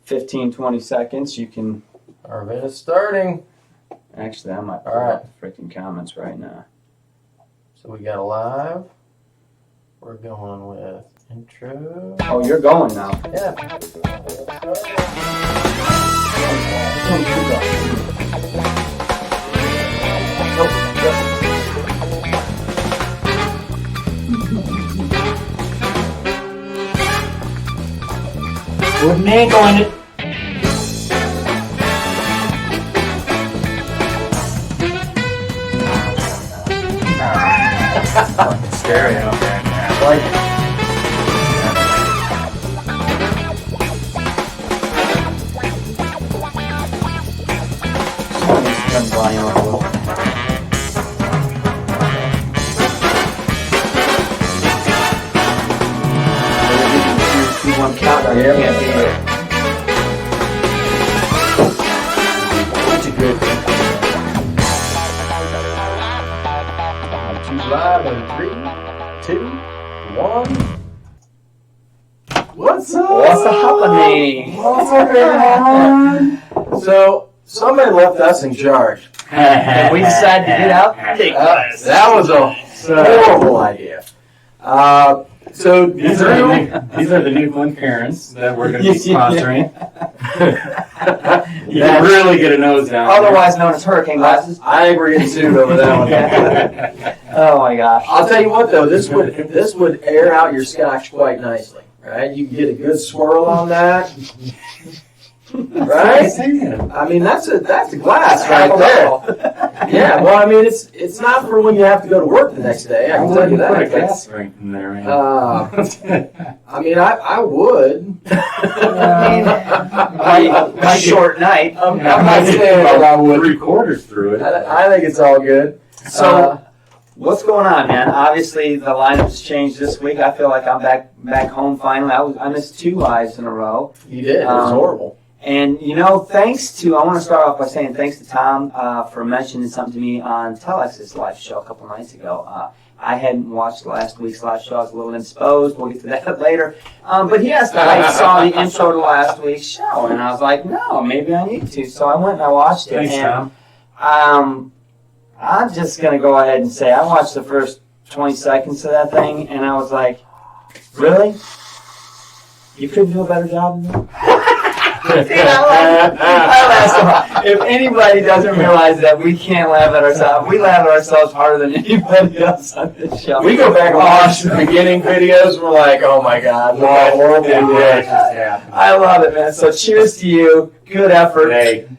15, 20 seconds. You can... Our event is starting. Actually, I might pull Alright. up the freaking comments right now. So we got a live. We're going with intro. Oh, you're going now. Yeah. With me going it. Scary out there, man. Like it. Turn the volume up a little. One countdown. Yeah. Can't beat it. That's a good thing. Live in 3, 2, 1. What's up? What's happening? What's up, everyone? So, somebody left us in charge. And we decided to get out and take this. That was a horrible idea. So, These are the new Glen parents that we're going to be sponsoring. You can really get a nose down. Otherwise known as hurricane glasses. I think we're getting sued over that one. Oh my gosh. I'll tell you what, though, this would air out your Scotch quite nicely, right? You can get a good swirl on that, right? I mean, that's a glass right there. Yeah, well, I mean, it's not for when you have to go to work the next day. I can tell you Put a that. gas right in there, man. I mean, I would. My short night. I'm not saying that I would. 3/4 through it. I think it's all good. So, what's going on, man? Obviously, the lineup's changed this week. I feel like I'm back home finally. I missed 2 lives in a row. You did. It was horrible. And, you know, thanks to, I want to start off by saying thanks to Tom for mentioning something to me on Telex's live show a couple nights ago. I hadn't watched last week's live show. I was a little indisposed. We'll get to that later. But he asked if I saw the intro to last week's show. And I was like, no, maybe I need to. So I went and I watched it. Thanks, and, Tom. I'm just going to go ahead and say I watched the first 20 seconds of that thing. And I was like, really? You couldn't do a better job than that? I laugh. If anybody doesn't realize that we can't laugh at ourselves, we laugh at ourselves harder than anybody else on this show. We go back and watch the beginning videos. We're like, oh my God, what a horrible idea. I love it, man. So cheers to you. Good effort. Hey.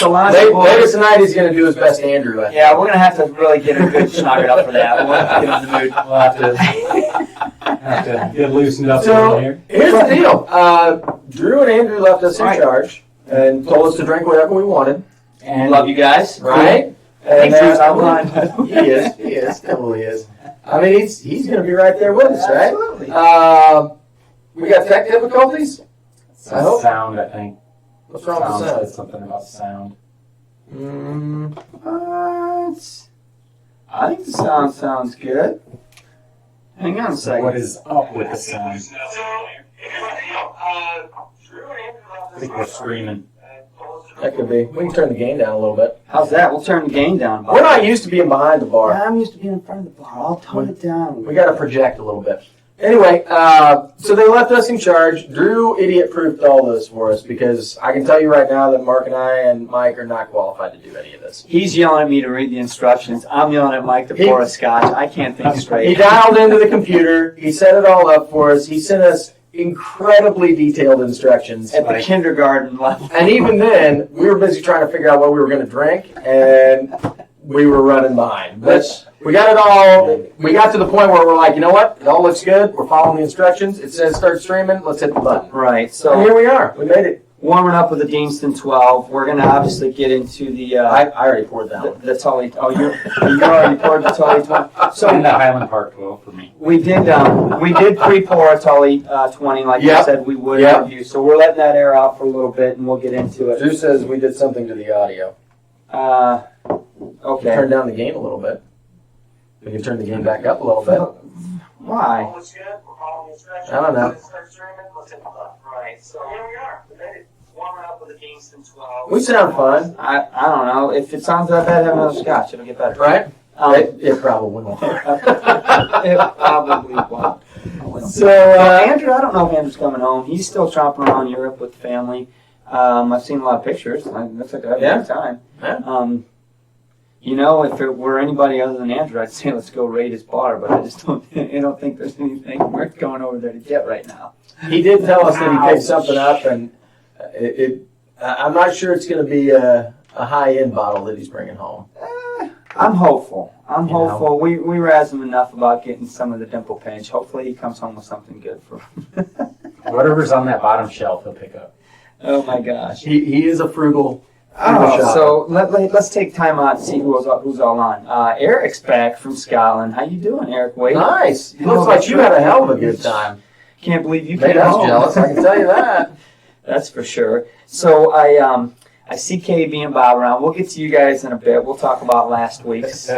Later tonight he's going to do his best Andrew. Yeah, we're going to have to really get a good knock it up for that. We'll have to get in the mood. We'll have to get loosened up So, here. here's the deal. Drew and Andrew left us in charge and told us to drink whatever we wanted. And love you guys. Right? Thanks, And, Drew's online. He is. Totally is. I mean, he's going to be right there with us, right? Absolutely. We got tech difficulties? I hope. Sound, I think. What's wrong with the Said sound? something about sound. What? I think the sound sounds good. Hang on a second. What is up with the sound? I think we're screaming. That could be. We can turn the gain down a little bit. How's that? We'll turn the gain down. We're not used to being behind the bar. Yeah, I'm used to being in front of the bar. I'll tone it down. We got to project a little bit. Anyway, so they left us in charge. Drew idiot-proofed all this for us because I can tell you right now that Mark and I and Mike are not qualified to do any of this. He's yelling at me to read the instructions. I'm yelling at Mike to pour a scotch. I can't think He straight. dialed into the computer. He set it all up for us. He sent us incredibly detailed instructions. At the kindergarten level. And even then, we were busy trying to figure out what we were going to drink, and we were running behind. But we got it all. We got to the point where we're like, you know what? It all looks good. We're following the instructions. It says start streaming. Let's hit the button. Right. And So here we are. We made it. warming up with the Deanston 12. We're going to obviously get into the I already poured that one. the Tully. Oh, you already poured the Tully 20. And So the Highland Park 12 for me. we did pre-pour a Tully 20 like you Yep. said we would Yep. in review. So we're letting that air out for a little bit and we'll get into it. Drew says we did something to the audio. Okay. Turn down the gain a little bit. We can turn the gain back up a little bit. Why? All is good. We're following the instructions. I don't know. Start streaming. Let's hit the button. Right. So here we are. We made it. Warming up with the Kingston 12. We sound fun, I don't know. If it sounds that bad, have another scotch. It'll get better. right? It It probably won't. probably won't. So, Andrew, I don't know if Andrew's coming home. He's still tromping around Europe with the family. I've seen a lot of pictures. It looks like they're having a good time. Yeah. You know, if it were anybody other than Andrew, I'd say let's go raid his bar, but I just don't. I don't think there's anything worth going over there to get right now. he did tell us that he picked something up, and I'm not sure it's going to be a high-end bottle that he's bringing home. I'm hopeful. I'm You know. hopeful. We razz him enough about getting some of the dimple pinch. Hopefully he comes home with something good for him. Whatever's on that bottom shelf, he'll pick up. Oh my gosh. He is a frugal. Oh, so let's take time out and see who's all on. Eric's back from Scotland. How you doing, Eric? Wait. Nice. It looks like you had a hell of a good time. Can't believe you Made came us home. jealous, I can tell you that. That's for sure. So I see KB and Bob around. We'll get to you guys in a bit. We'll talk about last week's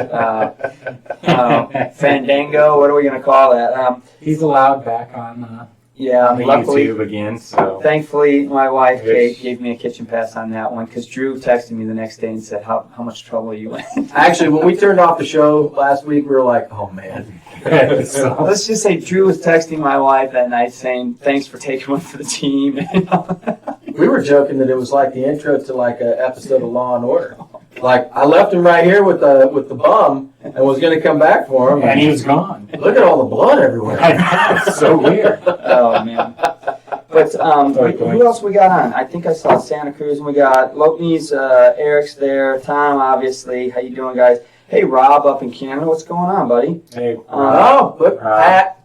Fandango. What are we going to call that? He's allowed back on Yeah, the luckily, YouTube again, so. thankfully, my wife Kate Yes. gave me a kitchen pass on that one because Drew texted me the next day and said how much trouble you in. Actually, when we turned off the show last week, we were like, oh, man. So, Let's just say Drew was texting my wife that night saying thanks for taking one for the team. We were joking that it was like the intro to like an episode of Law and Order. Like, I left him right here with the bum and was going to come back for him. and he was gone. Look at all the blood everywhere. It's so weird. Oh man! But who else we got on? I think I saw Santa Cruz, and we got Lopney's, Eric's there, Tom obviously. How you doing, guys? Hey, Rob up in Canada, what's going on, buddy? Hey, Oh, look, hat.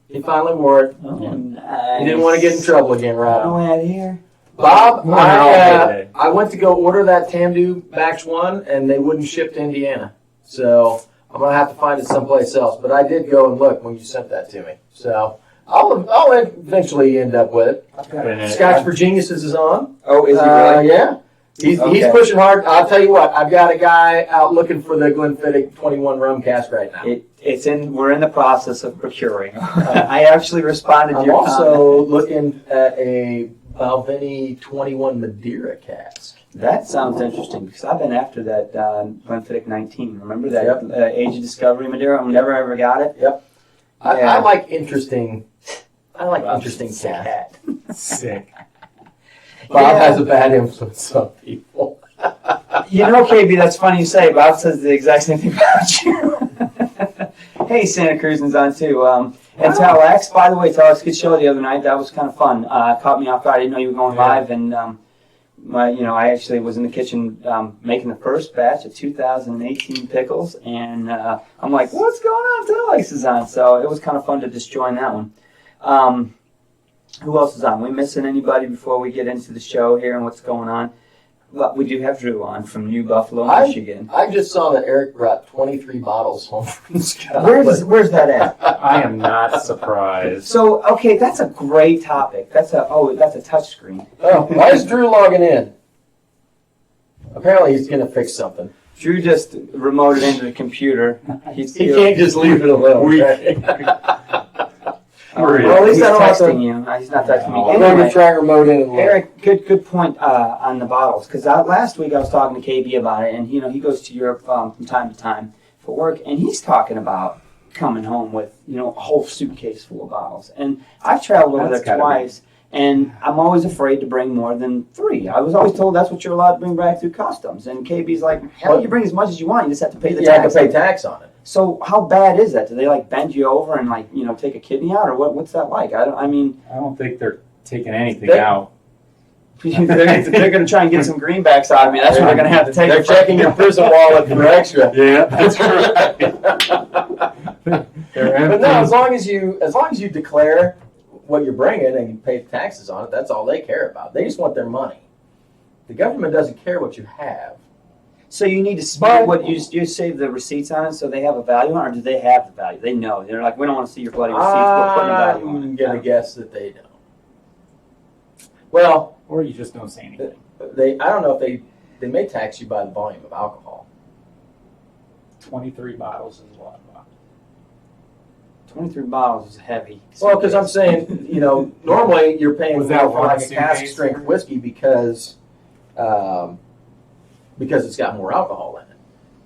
He finally wore it. Oh, Yeah. nice. He didn't want to get in trouble again, Rob. No ad here. Bob, We're all good. I went to go order that Tamdu Batch 1, and they wouldn't ship to Indiana. So I'm going to have to find it someplace else. But I did go and look when you sent that to me. So I'll eventually end up with it. Scotch for Geniuses is on. Oh, is he really? Yeah. He's Okay. pushing hard. I'll tell you what, I've got a guy out looking for the Glenfiddich 21 rum cask right now. We're in the process of procuring. I actually responded to I'm your also comment. looking at a Balvenie 21 Madeira cask. That sounds interesting because I've been after that Glenfiddich 19. Remember that Yep. Age of Discovery Madeira? I never ever got it. Yep. I Yeah. like interesting. I like interesting cask. Sick. Bob Yeah. has a bad influence on people. You know, KB, that's funny you say. Bob says the exact same thing about you. Hey, Santa Cruz is on too. And Telex, by the way, Telex, good show the other night. That was kind of fun. Caught me off guard. I didn't know you were going live, and I actually was in the kitchen making the first batch of 2018 pickles, and I'm like, what's going on? Telex is on, so it was kind of fun to just join that one. Who else is on? We missing anybody before we get into the show here and what's going on? Well, we do have Drew on from New Buffalo, Michigan. I just saw that Eric brought 23 bottles home from Scotland. Where's that at? I am not surprised. So, okay, that's a great topic. That's a touch screen. Oh, why is Drew logging in? Apparently he's going to fix something. Drew just remoted into the computer. He can't just leave it alone. Well, at least He's I don't have texting to. you. He's not texting me. I'm going to Anyway, try and remote in and look. Eric, good point on the bottles. Because last week I was talking to KB about it, and he goes to Europe from time to time for work, and he's talking about coming home with a whole suitcase full of bottles. And I've traveled over That's there gotta twice, and I'm always afraid to bring more than 3. I was always told that's what you're allowed to bring back through customs. And KB's like, hell, you bring as much as you want. You just have to pay the You have tax. to pay tax on it. So how bad is that? Do they bend you over and take a kidney out, or what's that like? I don't think they're taking anything They- out. they're going to try and get some greenbacks out of me. That's what they're going to have to take. They're checking your prison wallet for extra. Yeah, that's right. But no, as long as you declare what you're bringing and you pay the taxes on it, that's all they care about. They just want their money. The government doesn't care what you have. So you need to spend what you save the receipts on it, so they have a value on it, or do they have the value? They know. They're like, we don't want to see your bloody receipts. We're putting a value on I'm it. gonna guess that they don't. Well, Or you just don't say anything. I don't know if they may tax you by the volume of alcohol. 23 bottles is a lot. 23 bottles is heavy. Well, because I'm saying, normally you're paying Was more that for one like a suitcase? cask strength whiskey because it's got more alcohol in it.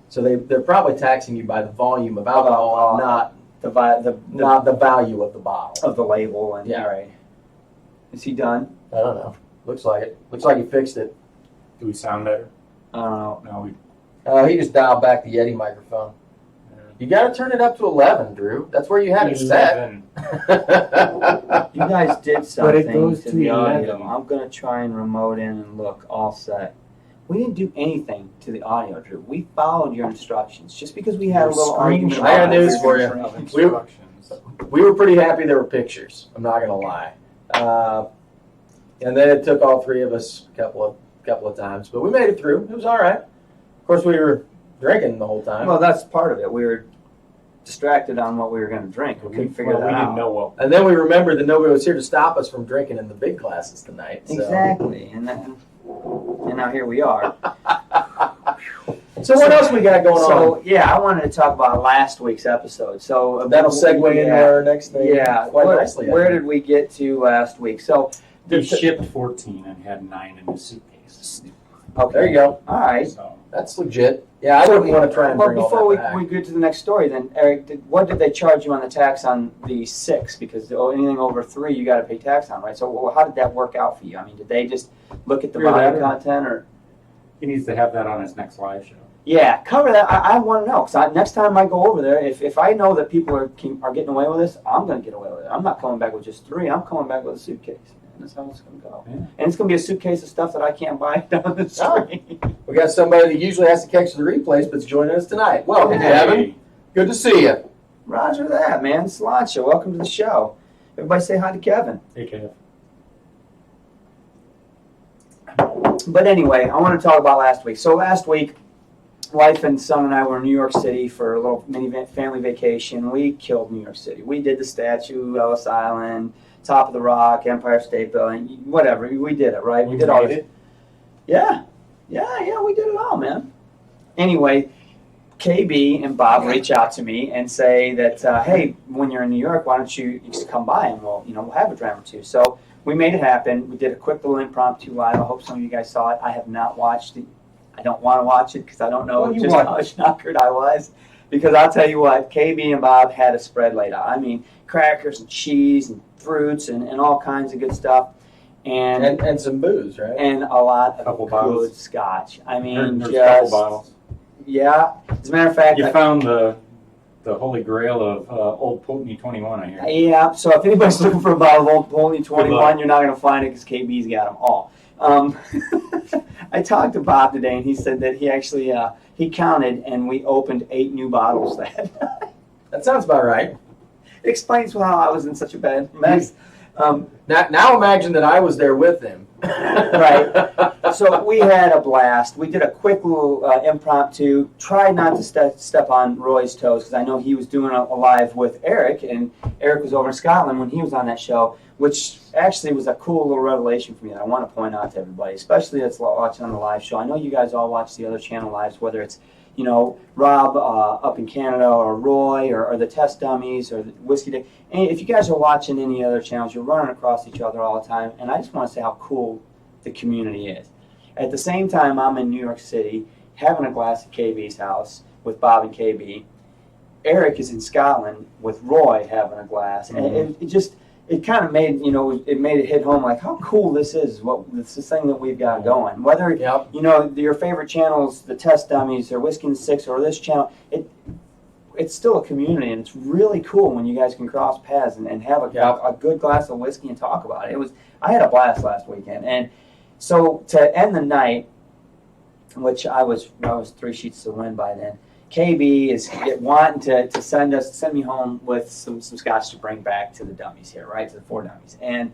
So they're probably taxing you by the volume of alcohol, and not the value of the bottle. of the label and Yeah. right. Is he done? I don't know. Looks like it. Looks like he fixed it. Do we sound better? I don't know. No, we. He just dialed back the Yeti microphone. You got to turn it up to 11, Drew. That's where you had it set. 11. You guys did But it something goes to to the audio. 11. I'm gonna try and remote in and look all set. We didn't do anything to the audio, Drew. We followed your instructions. Just because we had a little argument. I got news for you. Of instructions. We were pretty happy there were pictures. I'm not going to lie. And then it took all three of us a couple of times, but we made it through. It was all right. Of course, we were drinking the whole time. Well, that's part of it. We were distracted on what we were going to drink. We couldn't figure that we out. didn't know what. And then we remembered that nobody was here to stop us from drinking in the big glasses tonight. So. Exactly, and now here we are. So what else we got going on? So yeah, I wanted to talk about last week's episode. So That'll segue into our next thing. Yeah, quite nicely. I where think. did we get to last week? So He shipped 14 and had 9 in his suitcase. okay, There you go. All right. So That's legit. Yeah, I wouldn't want to try and Well, bring all before that back. we get to the next story, then Eric, what did they charge you on the tax on the 6? Because anything over 3, you got to pay tax on, right? So how did that work out for you? I mean, did they just look at the Hear that, volume or- content, or he needs to have that on his next live show. yeah, cover that? I want to know because next time I go over there, if I know that people are getting away with this, I'm going to get away with it. I'm not coming back with just 3. I'm coming back with a suitcase. And that's how it's going to go. Yeah. And it's going to be a suitcase of stuff that I can't buy down the street. We got somebody that usually has to catch the replays, but's joining us tonight. Welcome, Kevin. Good to see you. Roger that, man. Sláinte, welcome to the show. Everybody say hi to Kevin. Hey, Kev. But anyway, I want to talk about last week. So last week, wife and son and I were in New York City for a little mini family vacation. We killed New York City. We did the statue, Ellis Island, Top of the Rock, Empire State Building, whatever. We did it, right? We did all it. Yeah, we did it all, man. Anyway, KB and Bob reach out to me and say that, hey, when you're in New York, why don't you just come by and we'll have a dram or two. So we made it happen. We did a quick little impromptu live. I hope some of you guys saw it. I have not watched it. I don't want to watch it because I don't know just how schnockered I was. Because I'll tell you what, KB and Bob had a spread laid out. I mean, crackers and cheese and fruits and all kinds of good stuff. And some booze, right? And a lot of Couple good bottles. scotch. I mean, There's a couple just bottles. yeah. As a matter of fact, You found the holy grail of Old Putney 21, I hear. yeah. So if anybody's looking for a bottle of Old Pony 21, luck. you're not going to find it because KB's got them all. I talked to Bob today, and he said that he actually he counted, and we opened 8 new bottles that night. That sounds about right. It explains how I was in such a bad mess. Now imagine that I was there with him. Right. So we had a blast. We did a quick little impromptu. Tried not to step on Roy's toes because I know he was doing a live with Eric, and Eric was over in Scotland when he was on that show, which actually was a cool little revelation for me that I want to point out to everybody, especially that's watching on the live show. I know you guys all watch the other channel lives, whether it's Rob up in Canada, or Roy, or the Test Dummies, or the Whiskey Day. And if you guys are watching any other channels, you're running across each other all the time, and I just want to say how cool the community is. At the same time, I'm in New York City having a glass at KB's house with Bob and KB. Eric is in Scotland with Roy having a glass, and it kind of made it made it hit home like how cool this is. It's this thing that we've got going. Whether your favorite channels, the Test Dummies or Whiskey and Six or this channel, it's still a community, and it's really cool when you guys can cross paths and have a good glass of whiskey and talk about it. I had a blast last weekend, and so to end the night, which I was 3 sheets to the wind by then. KB is wanting to send me home with some scotch to bring back to the dummies here, right, to the 4 dummies, and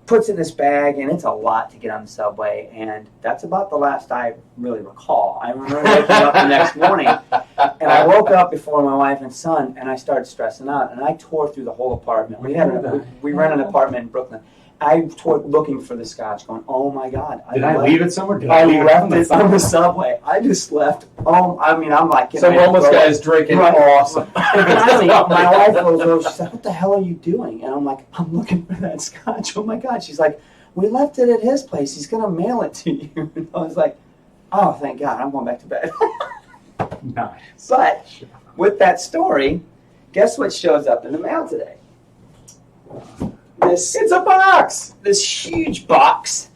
puts it in this bag, and it's a lot to get on the subway, and that's about the last I really recall. I remember waking up the next morning, and I woke up before my wife and son, and I started stressing out, and I tore through the whole apartment. We rented an apartment in Brooklyn. looking for the Scotch, going, oh my God. Did I leave it somewhere? Did I leave it left on the it on the subway. I just left. Oh, I mean, I'm like, Some homeless guy's drinking Right. awesome. Finally, my wife goes over. She's like, "What the hell are you doing?" And I'm like, "I'm looking for that Scotch." Oh my God! She's like, "We left it at his place. He's gonna mail it to you." And I was like, "Oh, thank God! I'm going back to bed." Nice. But with that story, guess what shows up in the mail today? It's a box. This huge box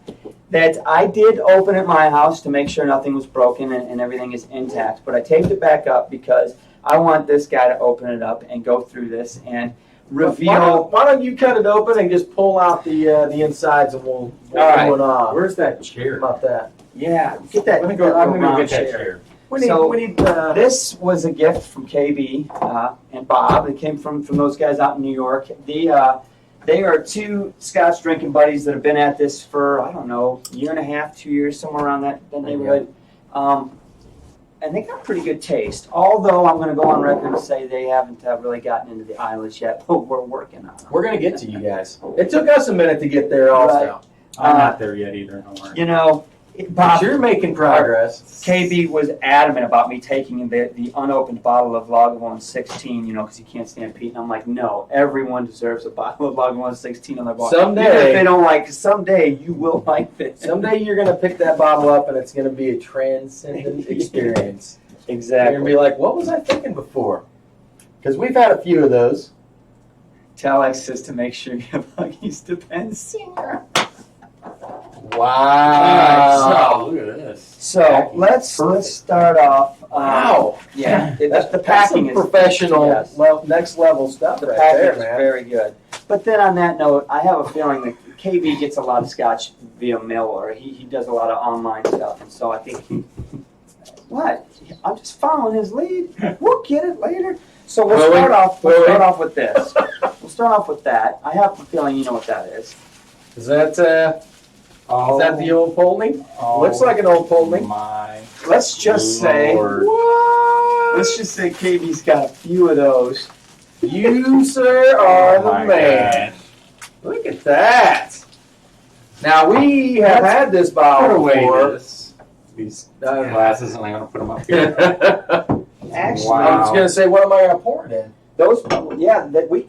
that I did open at my house to make sure nothing was broken and everything is intact. But I taped it back up because I want this guy to open it up and go through this and reveal. Why don't you cut it open and just pull out the insides and we'll right. do it on. Where's that chair? About that? Yeah, get that. I'm gonna round go get that chair. chair. We need. So, we need. This was a gift from KB and Bob. It came from those guys out in New York. They are two Scotch drinking buddies that have been at this for, I don't know, a year and a half, 2 years, somewhere around that neighborhood. And they got pretty good taste. Although I'm going to go on record and say they haven't really gotten into the Irish yet, but we're working on it. We're gonna get to you guys. It took us a minute to get there, also. I'm not there yet either. Don't worry. You know, But Bob, you're making progress. KB was adamant about me taking the unopened bottle of Lagavulin 16, because he can't stand peat. And I'm like, no, everyone deserves a bottle of Lagavulin 16 on their bottle. Someday- Even if they don't like, someday you will like this. Someday you're gonna pick that bottle up and it's gonna be a transcendent experience. You're Exactly. gonna be like, what was I thinking before? Because we've had a few of those. Tell Exes to make sure you have Huggies Depensinger. Wow. Look at this. So let's start off. Wow. Yeah, the That's packing some is professional, yes. next level stuff The right packing there, is man. very good. But then on that note, I have a feeling that KB gets a lot of Scotch via mail order. He does a lot of online stuff, and so I think what? I'm just following his lead. We'll get it later. So we'll start off with this. We'll start off with that. I have a feeling you know what that is. Is that the old Polney? Oh, Looks like an old Polney. My Let's just say Lord. What? let's just say KB's got a few of those. You, sir, are Oh the my man. gosh. Look at that. Now, we have had this Put bottle away before. these glasses, and I'm gonna put them up here. Actually, Wow. I was going to say, what am I going to pour it in? those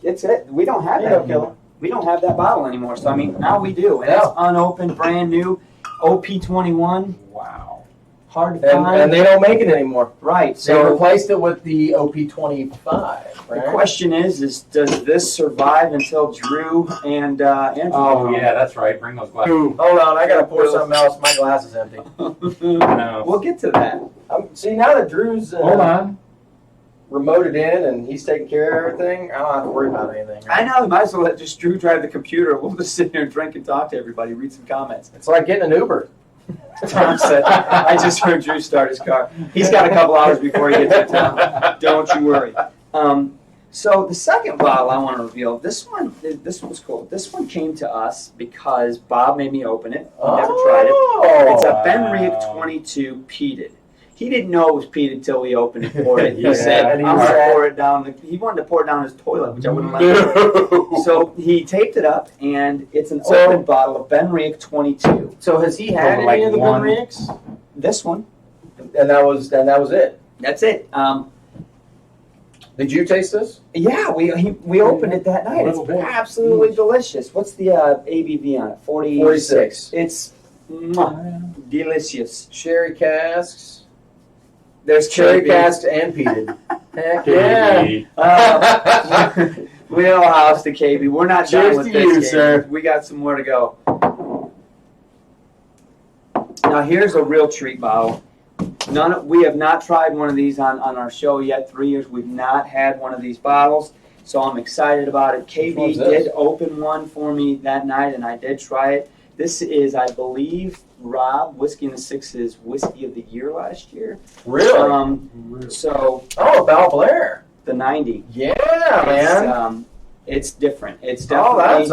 it's it. We don't have that anymore. We don't have that bottle anymore. So I mean, now we do. And it's unopened, brand new, OP21. Wow. Hard to find. And they don't make it anymore. Right. They So replaced it with the OP25, the right? question is does this survive until Drew and Andrew? Oh yeah, that's right. Bring those glasses. Hold on, I got to pour something else. My glass is empty. No. We'll get to that. See, now that Drew's Hold on. remoted in and he's taking care of everything, I don't have to worry about anything. I know. Might as well let just Drew drive the computer. We'll just sit here and drink and talk to everybody, read some comments. It's like getting an Uber. Tom said, I just heard Drew start his car. He's got a couple hours before he gets to town. Don't you worry. So the second bottle I want to reveal, this one's cool. This one came to us because Bob made me open it. Never tried it. It's a Ben Riek 22 peated. He didn't know it was peated until we opened it and poured it. He Yeah, said, and I'm he going to said- pour it down. He wanted to pour it down his toilet, which I wouldn't let him. So he taped it up, and it's an open bottle of Ben Riek 22. So has he had Like any of the one- Ben Rieks? This one, And that was it. that's it. Did you taste this? Yeah, we opened it that night. A It's little bit. absolutely delicious. What's the ABV on it? 46. It's delicious. Sherry casks. There's Cherry KB. casks and peated. Heck yeah. KB. Wheelhouse to KB. We're not done Cheers with to this, you, KB. sir. We got some more to go. Now here's a real treat bottle. We have not tried one of these on our show yet. 3 years we've not had one of these bottles, so I'm excited about it. KB one's this? did open one for me that night, and I did try it. This is, I believe, Rob Whiskey in the Six's Whiskey of the Year last year. Really? So Oh, Bal Blair. the 90. Yeah, man. It's different. It's Oh, definitely. that's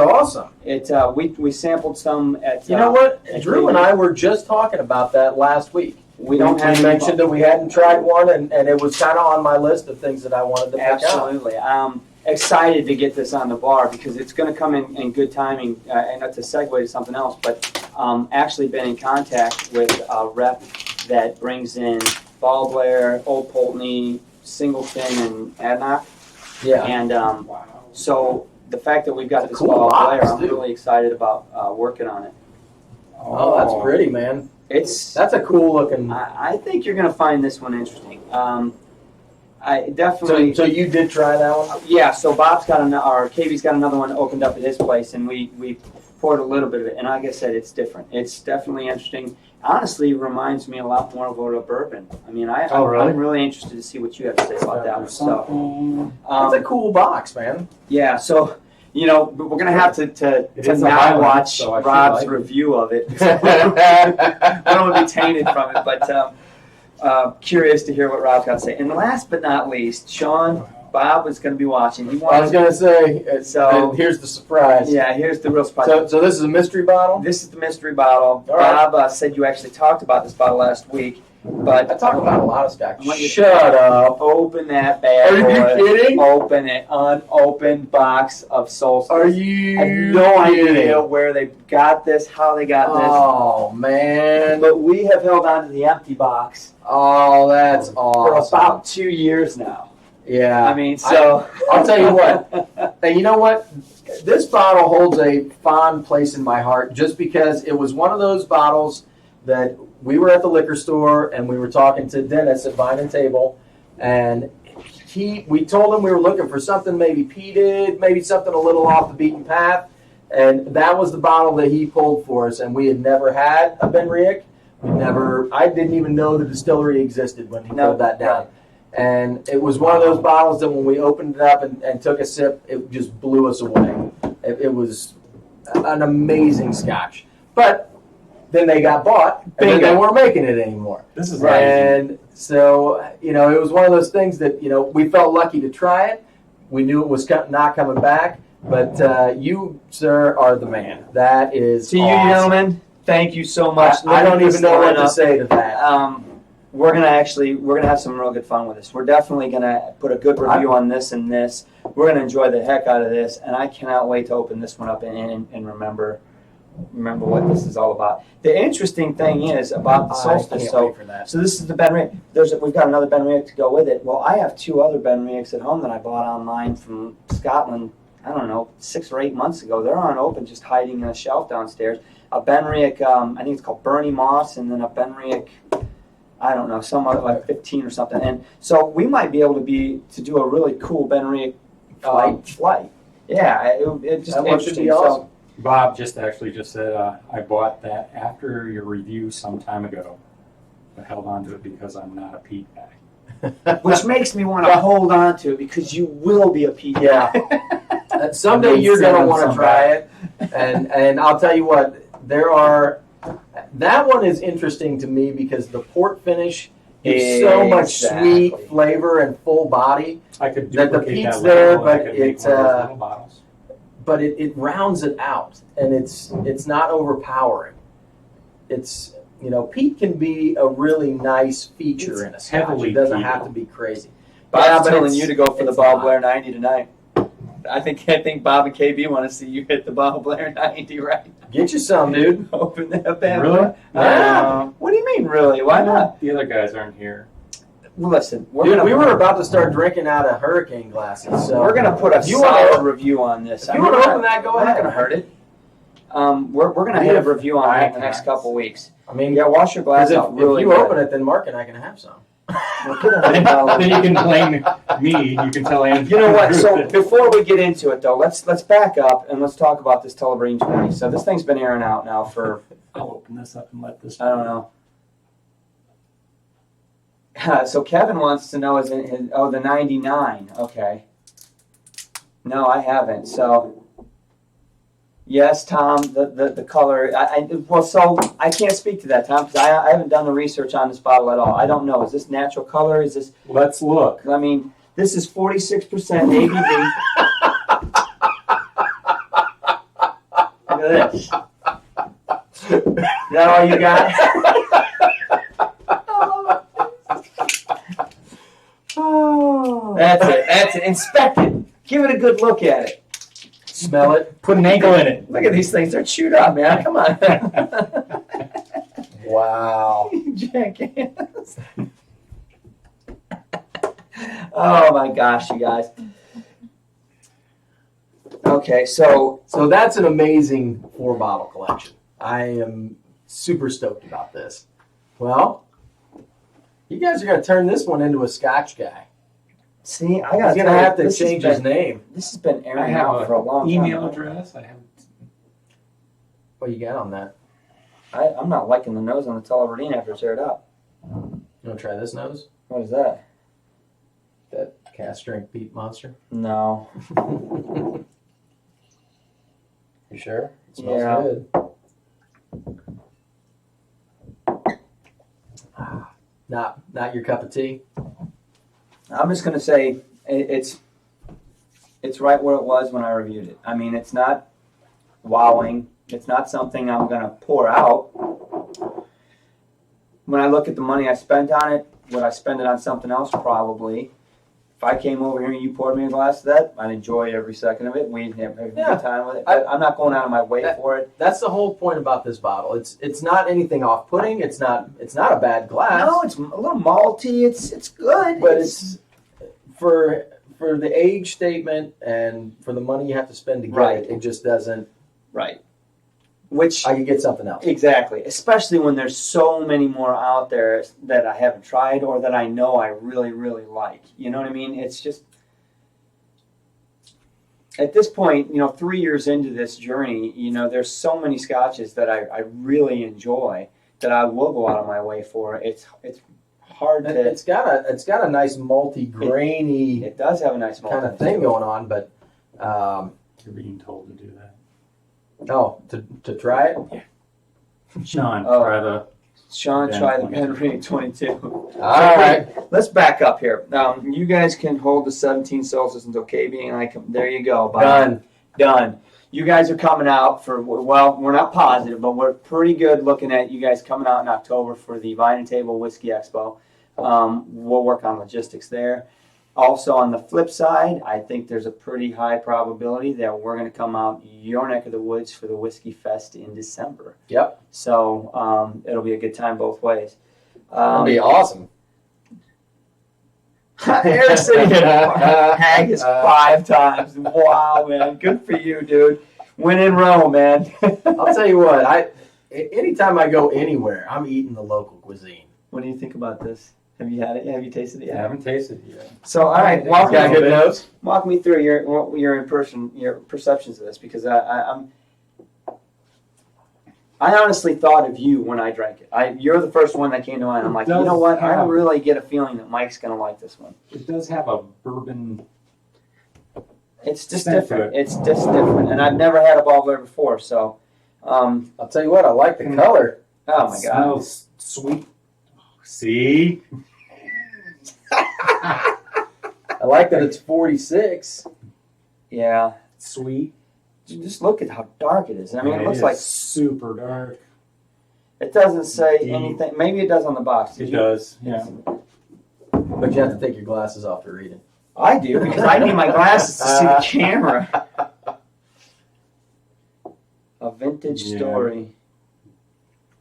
awesome. We sampled some at. You know what? at Drew and I were just talking about that last week. We don't have. We mentioned that we hadn't tried one, and it was kind of on my list of things that I wanted to pick out. Absolutely. excited to get this on the bar because it's going to come in good timing, and not to segue to something else, but actually been in contact with a rep that brings in Ball Blair, Old Pulteney, Singleton, and Adnock. Yeah. And Wow. so the fact that we've got this Cool Ball box, Blair, I'm dude. really excited about working on it. Oh, that's pretty, man. That's a cool looking. I think you're going to find this one interesting. I definitely. So you did try that one? Yeah, so Bob's got or KB's got another one opened up at his place, and we poured a little bit of it. And like I said, it's different. It's definitely interesting. Honestly, it reminds me a lot more of a barbourbon. I mean, really? I'm really interested to see what you have to say about that one. So, That's a cool box, man. yeah, so, you know, but we're going to have to It is a now Highland, watch so I feel Rob's like it. review of it. I don't want to be tainted from it, but curious to hear what Rob's got to say. And last but not least, Sean, Bob was going to be watching. He I was wanted, going to say, So- here's the surprise. yeah, here's the real surprise. So this is a mystery bottle? This is the mystery bottle. All right. Bob said you actually talked about this bottle last week, but I talk about a lot of Scotch. I want you to Shut up. open that bad Are you boy. kidding? Open it. Unopened box of Solstice. Are you I have no idea kidding? where they got this, how they got Oh, this. man. But we have held on to the empty box Oh, that's for awesome. about 2 years now. Yeah. I mean, so. I'll tell you what. Hey, you know what? This bottle holds a fond place in my heart just because it was one of those bottles that we were at the liquor store and we were talking to Dennis at Vine and Table, and we told him we were looking for something maybe peated, maybe something a little off the beaten path, and that was the bottle that he pulled for us. And we had never had a Benriach. I didn't even know the distillery existed when he pulled that down. And it was one of those bottles that when we opened it up and took a sip, it just blew us away. It was an amazing Scotch. But then they got bought, and then they weren't making it anymore. This is And so, you know, it was one of those things that, you know, we felt lucky to try it. We knew it was not coming back. But you, sir, are the man. That is To you, awesome. gentlemen, thank you so much. I don't even know what to lineup. say to that. We're gonna have some real good fun with this. We're definitely gonna put a good review on this and this. We're gonna enjoy the heck out of this, and I cannot wait to open this one up and remember what this is all about. The interesting thing is about the Solstice. So this is the Benriach. We've got another Benriach to go with it. Well, I have 2 other Benriachs at home that I bought online from Scotland. I don't know, 6 or 8 months ago. They're unopened, just hiding in a shelf downstairs. A Benriach, I think it's called Bernie Moss, and then a Benriach, I don't know, some other like 15 or something. And so we might be able to do a really cool Benriach flight. Yeah, it just That one should interesting. be awesome. So, Bob just said, I bought that after your review some time ago, but held on to it because I'm not a peat guy. which makes me want to hold on to it because you will be a Pete. Yeah. Someday And then you're going to send want to some try it. And I'll tell you what, that one is interesting to me because the port finish is so much Exactly. sweet flavor and full body, I could That the duplicate peat's that there, label, and I but could make it's, one of those little bottles. but it rounds it out, and it's not overpowering. It's, you know, peat can be a really nice feature It's in a Scotch. heavily It doesn't peated. have to be crazy. Bob's Yeah, but telling it's- you to go for the it's Bob not. Blair 90 tonight. I think Bob and KB want to see you hit the Bob Blair 90 right. Get you some, dude. Open that bad Really? boy. What do you mean, really? Why not? The other guys aren't here. Well, listen, Dude, we were about to start drinking out of hurricane glasses, so we're gonna put a If you wanna solid open- review on this. if you wanna open that, go We're not ahead. gonna hurt it. We're gonna hit a review on it in the next couple weeks. I mean, Yeah, wash your glass because out if really you good. open it, then Mark and I can have some. We'll get another bottle of- Then you can blame me. You can tell Andrew. You know what? So before we get into it, though, let's back up and let's talk about this Tullibardine 20. So this thing's been airing out now for I'll open this up and let this. I don't know. So Kevin wants to know the 99. Okay. No, I haven't. So yes, Tom, the color. So I can't speak to that, Tom, because I haven't done the research on this bottle at all. I don't know. Is this natural color? Is this? Let's look. I mean, this is 46% ABV. Look at this. Is that all you got? Oh. That's it. Inspect it. Give it a good look at it. Smell it. Put an ankle in it. Look at these things. They're chewed up, man. Come on. Wow. Jackass. Oh my gosh, you guys. Okay, so that's an amazing 4-bottle collection. I am super stoked about this. Well, you guys are going to turn this one into a Scotch guy. see, I He's got going to have to change his name. This has been I airing have out an for a long email time. address. I have. What you got on that? I'm not liking the nose on the Tullibardine after it's aired up. You want to try this nose? What is that? That cast strength peat monster? No. You sure? It smells Yeah. good. Not your cup of tea? I'm just gonna say it's right where it was when I reviewed it. I mean, it's not wowing. It's not something I'm gonna pour out. When I look at the money I spent on it, would I spend it on something else? Probably. If I came over here and you poured me a glass of that, I'd enjoy every second of it. We'd have a Yeah. good time with it. But I'm not going out of my way for it. That's the whole point about this bottle. It's not anything off-putting. It's not a bad glass. No, it's a little malty. It's good. But it's for the age statement and for the money you have to spend to get Right. it. It just doesn't. right. Which I could get something else. exactly, especially when there's so many more out there that I haven't tried or that I know I really, really like. You know what I mean? It's just at this point, 3 years into this journey, there's so many scotches that I really enjoy that I will go out of my way for. It's hard to. It's got a nice malty, grainy It does have a nice malt kind of thing going on, but You're being told to do that. to try it. Sean, Oh. try the. Sean, Ben try the 22. Ben Ring 22. All right. Let's back up here. You guys can hold the 17 Celsius until KB and I come. There you go. Bye. Done. You guys are coming out for, well, we're not positive, but we're pretty good looking at you guys coming out in October for the Vine and Table Whiskey Expo. We'll work on logistics there. Also, on the flip side, I think there's a pretty high probability that we're going to come out your neck of the woods for the Whiskey Fest in December. Yep. So it'll be a good time both ways. That'd be awesome. Eric sitting here Haggis 5 times. Wow, man. Good for you, dude. Win in Rome, man. I'll tell you what. Anytime I go anywhere, I'm eating the local cuisine. What do you think about this? Have you had it? Have you tasted it I yet? haven't tasted it yet. So, all right, Got a good nose. walk me through your perceptions of this, because I honestly thought of you when I drank it. You're the first one that came to mind. I'm like, It you know does what? I have- really get a feeling that Mike's gonna like this one. It does have a bourbon. It's just Scent to different. it. It's just different, and I've never had a Ballblair before. So, I'll tell you what. I like the color. oh my god. Smells sweet. See? I like that it's 46. Yeah. Sweet. Just look at how dark it is. I mean, it Yeah, looks is like super dark. it doesn't say Deep. anything. Maybe it does on the box. It does, yeah. But you have to take your glasses off to read it. I do, because I need my glasses to see the camera. A vintage Yeah. story.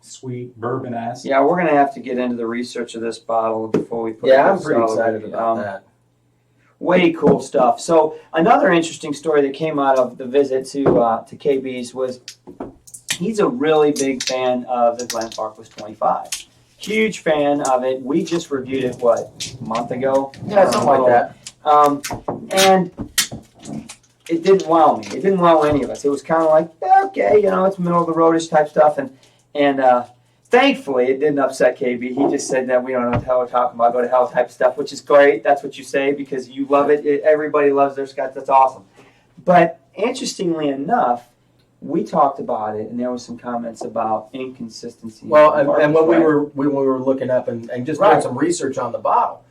Sweet bourbon-esque. Yeah, we're gonna have to get into the research of this bottle before we put it. Yeah, in I'm pretty the excited cellar. about that. Way cool stuff. So another interesting story that came out of the visit to KB's was he's a really big fan of the Glenfarclas 25. Huge fan of it. We just reviewed it, a month ago? Yeah, something like that. And it didn't wow me. It didn't wow any of us. It was kind of like, okay, it's middle of the roadish type stuff. And thankfully, it didn't upset KB. He just said that we don't know what the hell we're talking about, go to hell type stuff, which is great. That's what you say because you love it. Everybody loves their Scotch. That's awesome. But interestingly enough, we talked about it, and there was some comments about inconsistency. Well, and when we were looking up and just doing Right. some research on the bottle,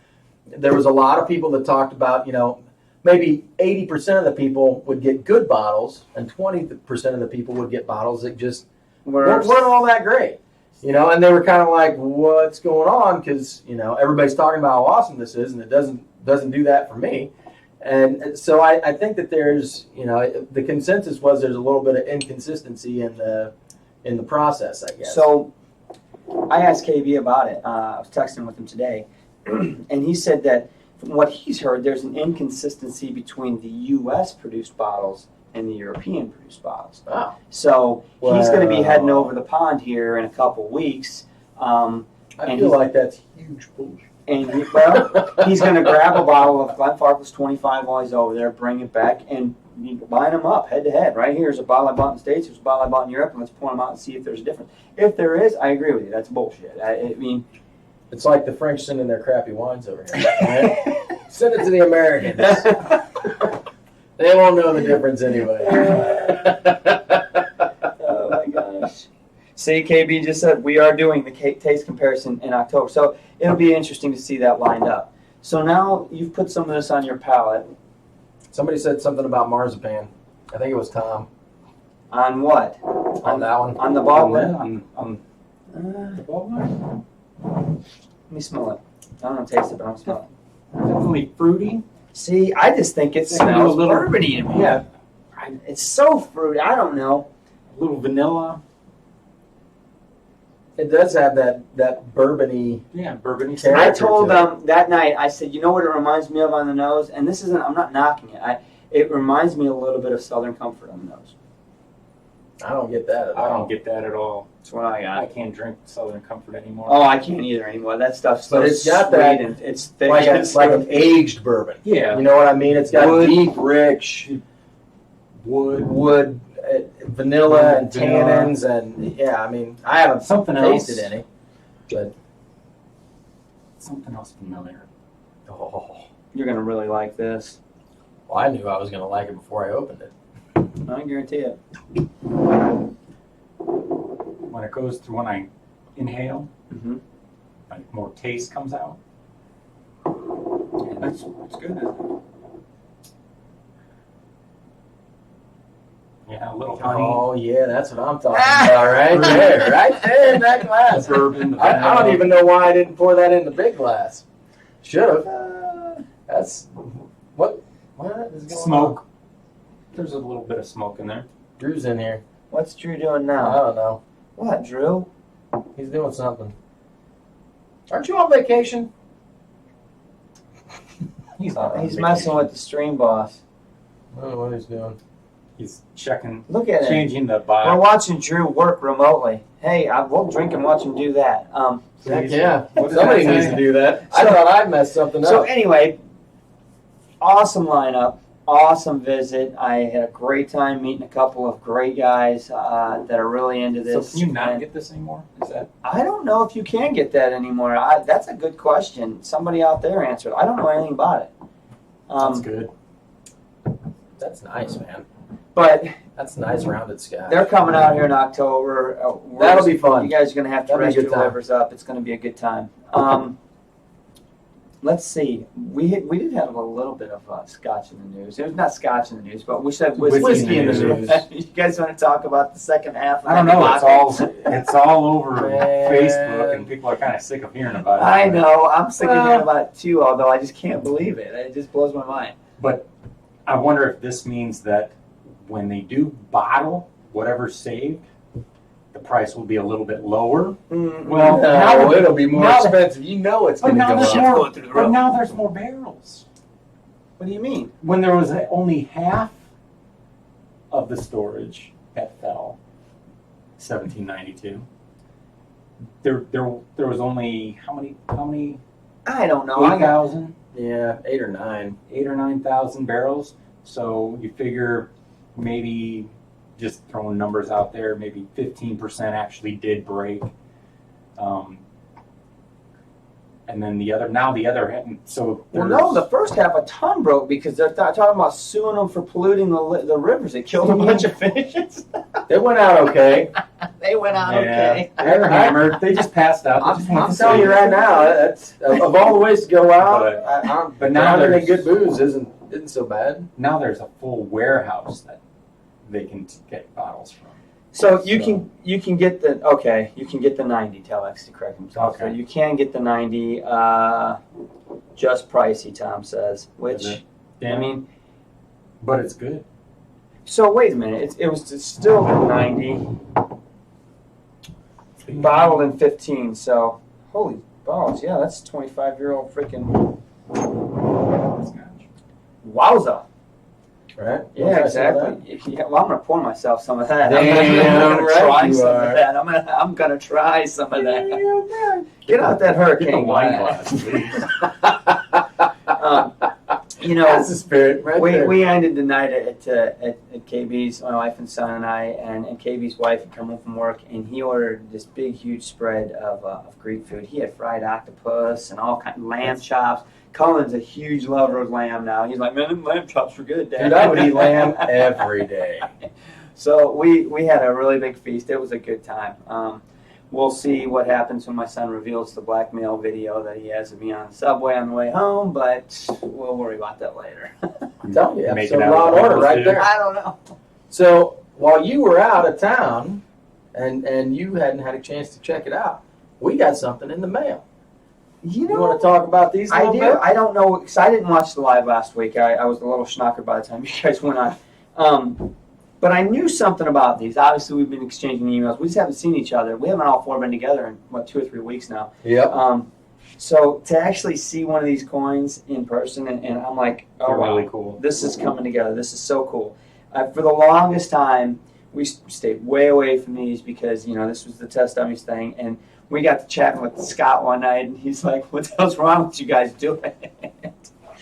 there was a lot of people that talked about, maybe 80% of the people would get good bottles, and 20% of the people would get bottles that just weren't all that great. And they were kind of like, what's going on? Because, everybody's talking about how awesome this is, and it doesn't do that for me. And so I think that there's, the consensus was there's a little bit of inconsistency in the process, I guess. So I asked KB about it. I was texting with him today, and he said that from what he's heard, there's an inconsistency between the U.S. produced bottles and the European produced bottles. Wow. So he's going to be heading over the pond here in a couple weeks. I feel like that's huge bullshit. And he's going to grab a bottle of Glenfarclas 25 while he's over there, bring it back, and line them up head to head. Right here's a bottle I bought in the States, here's a bottle I bought in Europe, and let's pour them out and see if there's a difference. If there is, I agree with you. That's bullshit. I mean, it's like the French sending their crappy wines over here. Right? Send it to the Americans. They won't know the difference anyway. Oh my gosh. See, KB just said we are doing the taste comparison in October, so it'll be interesting to see that lined up. So now you've put some of this on your palate. Somebody said something about marzipan. I think it was Tom. On what? On that one. On the bottle lid? On the ball one? Let me smell it. I don't know taste it, but I'll smell it. Definitely fruity. See, I just think it It's gonna do smells a little- bourbony to me. Yeah, It's so fruity. I don't know. a little vanilla. It does have that bourbony. Yeah, bourbony. Character I told to them that night, I said, you know what it reminds me of on the nose? And this isn't, I'm not knocking it. It reminds me a little bit of Southern Comfort on the nose. I don't get that at all. I don't get that at all. That's what I I got. can't drink Southern Comfort anymore. Oh, I can't either anymore. That stuff's so But it's got sweet that- and it's thick. like and like an aged bourbon. Yeah. You know what I mean? It's got Wood. deep, rich wood, vanilla and Vanilla. tannins, and yeah. I mean, I haven't Something else. tasted any, but Something else familiar. You're going to really like this. well, I knew I was going to like it before I opened it. I guarantee it. When it goes through, when I inhale, Mm-hmm. like more taste comes out. And that's good, isn't it? Yeah, a little honey. Oh yeah, that's what I'm talking about, right there in that glass. Bourbon. I don't even know why I didn't pour that in the big glass. Should have. That's what is going Smoke. on? There's a little bit of smoke in there. Drew's in here. What's Drew doing I now? don't know. What, Drew? He's doing something. Aren't you on vacation? He's not on He's messing vacation. with the stream boss. I don't know what he's doing. He's checking, Look at him. changing the We're bio. watching Drew work remotely. Hey, we'll drink and watch him do that. Heck yeah. What does Somebody that needs say? to do that. I So- thought I messed something So up. anyway, awesome lineup, awesome visit. I had a great time meeting a couple of great guys that are really into So this. can you not And get this anymore? Is that? I don't know if you can get that anymore. That's a good question. Somebody out there answered. I don't know anything about it. That's good. That's nice, man. But That's nice rounded scotch. they're coming out here in October. That'll be fun. You guys are going to have to That'll be a rest good your time. livers up. It's going to be a good time. Let's see. We did have a little bit of scotch in the news. It was not scotch in the news, but we said Whiskey in the news. You guys want to talk about the second half? Of I don't that know. debacle? It's all over Man. Facebook, and people are kind of sick of hearing about it. I know. I'm sick of Well- hearing about it too. Although I just can't believe it. It just blows my mind. But I wonder if this means that when they do bottle whatever's saved, the price will be a little bit lower. Well, No, it'll be more now- expensive. You know it's But going to now go there's up. more. going through the But roof. now there's more barrels. What do you mean? When there was only half of the storage that fell, 1792. There was only how many I don't know. I got 8,000, Yeah, 8 or 9. 8 or 9,000 barrels. So you figure maybe, just throwing numbers out there, maybe 15% actually did break. And then the other so Well, there's, no, the first half a ton broke because they're talking about suing them for polluting the rivers. They killed a bunch of fishes. They went out okay. They went out yeah, okay. they're hammered. They just passed out. They I'm just went I'm to telling you sleep. right now, that's of all the ways to go out. But now drowning in there's- good booze isn't so bad. Now there's a full warehouse that they can get bottles from. So you can get the 90. Tell X to correct himself. So Okay. you can get the 90. Just pricey, Tom says. Which Is it? Yeah. I mean, but it's good. so wait a minute. It was distilled in 90, bottled in 15. So holy balls, yeah, that's 25-year-old freaking wowza. Right? Yeah, exactly. Yeah, well, I'm gonna pour myself some of that. Damn I'm gonna right try you some are. of that. I'm gonna try some of that. Get out that Get the hurricane wine glass. glass, please. You know, That's the spirit right there. we ended the night at KB's, my wife and son and I, and KB's wife had come home from work, and he ordered this big, huge spread of Greek food. He had fried octopus and all kinds of lamb chops. Cullen's a huge lover of lamb now. He's like, man, them lamb chops were good, Dad. Dude, I would eat lamb every day. So we had a really big feast. It was a good time. We'll see what happens when my son reveals the blackmail video that he has of me on the subway on the way home, but we'll worry about that later. I'm telling you, Make episode it of out Law of and Order the right dude. there. I don't know. So while you were out of town and you hadn't had a chance to check it out, we got something in the mail. You You want to talk about these a I little do. bit? I don't know, because I didn't watch the live last week. I was a little schnockered by the time you guys went on. But I knew something about these. Obviously, we've been exchanging emails. We just haven't seen each other. We haven't all four been together in, 2 or 3 weeks now. Yep. So to actually see one of these coins in person, and I'm like, oh, They're wow, really cool. this is coming together. This is so cool. For the longest time, we stayed way away from these because, this was the Test Dummies thing. And we got to chatting with Scott one night, and he's like, what the hell's wrong with you guys doing?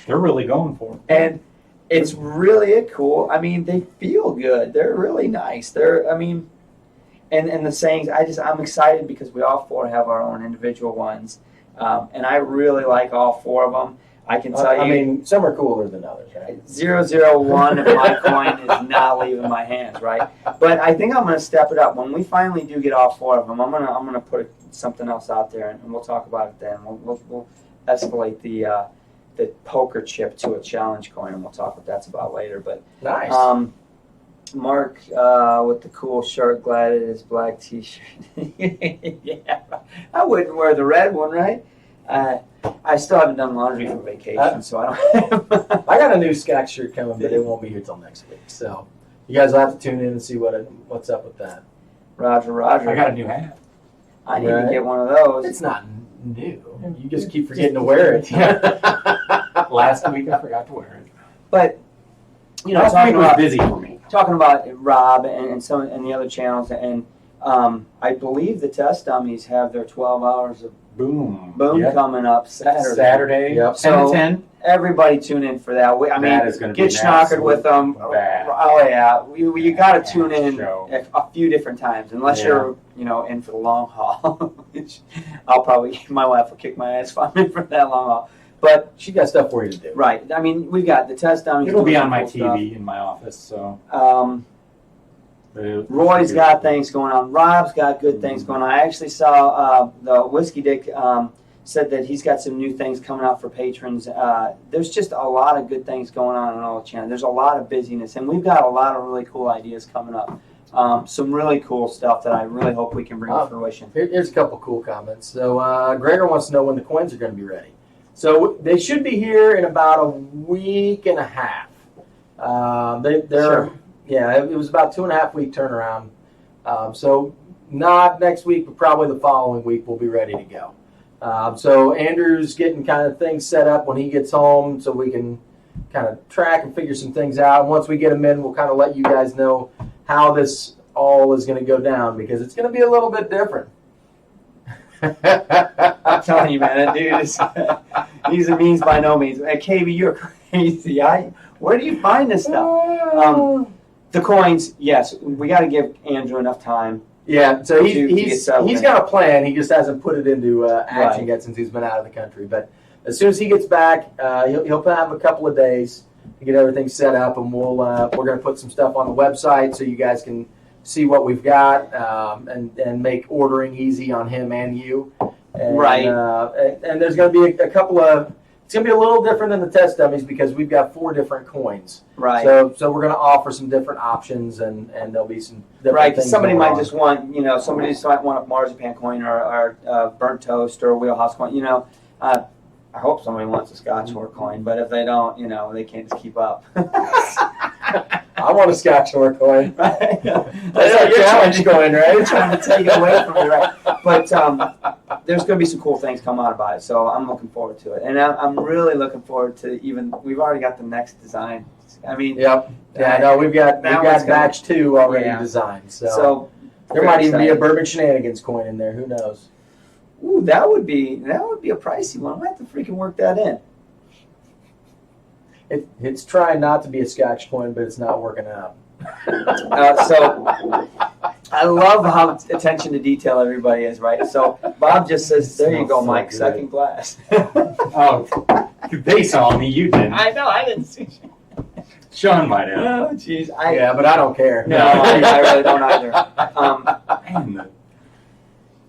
They're really going for it. And it's really cool. I mean, they feel good. They're really nice. And the sayings, I'm excited because we all four have our own individual ones. And I really like all four of them. I can tell you. I mean, some are cooler than others, right? 001 of my coin is not leaving my hands, right? But I think I'm going to step it up. When we finally do get all four of them, I'm gonna put something else out there, and we'll talk about it then. We'll escalate the poker chip to a challenge coin, and we'll talk what that's about later. But Nice. Mark with the cool shirt, glad it is black T-shirt. Yeah, I wouldn't wear the red one, right? I still haven't done laundry for vacation, so I don't. I got a new Scotch shirt coming, but it won't be here till next week. So you guys will have to tune in and see what's up with that. Roger. I got a new hat. I need to get one of those. It's not new. You just keep forgetting to wear it. Last week I forgot to wear it. But Last week was busy for me. talking about Rob and some and the other channels, and I believe the Test Dummies have their 12 hours of Boom. boom Yep. coming up Saturday. Saturday, Yep. 10 So- to 10. Everybody tune in for that. I mean, That is gonna be get an schnockered with them. bad. Oh yeah, you got to tune in show. a few different times, unless Yeah. you're in for the long haul. Which I'll probably my wife will kick my ass if I'm in for that long haul. But She got stuff for you to do. right, I mean, we've got the Test Dummies. It'll be doing on my some cool TV in my office, so. stuff. Roy's got things going on. Rob's got good things going on. I actually saw the Whiskey Dick said that he's got some new things coming out for patrons. There's just a lot of good things going on all the channel. There's a lot of busyness, and we've got a lot of really cool ideas coming up. Some really cool stuff that I really hope we can bring to fruition. Here's a couple cool comments. So Gregor wants to know when the coins are going to be ready. So they should be here in about a week and a half. Sure. Yeah, it was about 2.5 week turnaround. So not next week, but probably the following week we'll be ready to go. So Andrew's getting kind of things set up when he gets home so we can kind of track and figure some things out. And once we get them in, we'll kind of let you guys know how this all is going to go down because it's going to be a little bit different. I'm telling you, man, that dude is he's a means by no means. Hey, KB, you're crazy. Where do you find this stuff? The coins, yes, we got to give Andrew enough time. Yeah, so To get he's settled in. got a plan. He just hasn't put it into action Right. yet since he's been out of the country. But as soon as he gets back, he'll have a couple of days to get everything set up, and we're going to put some stuff on the website so you guys can see what we've got and make ordering easy on him and you. And, Right. And there's going to be a couple of. It's going to be a little different than the Test Dummies because we've got 4 different coins. Right. So we're going to offer some different options and there'll be some different Right, 'cause things somebody going might on. just want, somebody just might want a marzipan coin or burnt toast or a wheelhouse coin. I hope somebody wants a Scotch whore coin, but if they don't, you know, they can't just keep up. I want a Scotch whore coin. Right? That's our challenge coin, They're right? trying to take it away from you, right? But there's going to be some cool things come out about it, so I'm looking forward to it. And I'm really looking forward to we've already got the next design. I mean, Yep. Yeah, no, we've got That one's gonna- batch 2 already Yeah. designed. so There might even be a bourbon shenanigans coin in there. Who knows? Ooh, that would be a pricey one. We have to freaking work that in. It's trying not to be a Scotch coin, but it's not working out. So I love how attention to detail everybody is, right? So Bob just says, "There you go, Smells so Mike, good. second glass." Oh, they saw me. You didn't. I know, I didn't see. Sean might have. Oh, jeez. Yeah, but I don't care. No, I really don't either. Man, the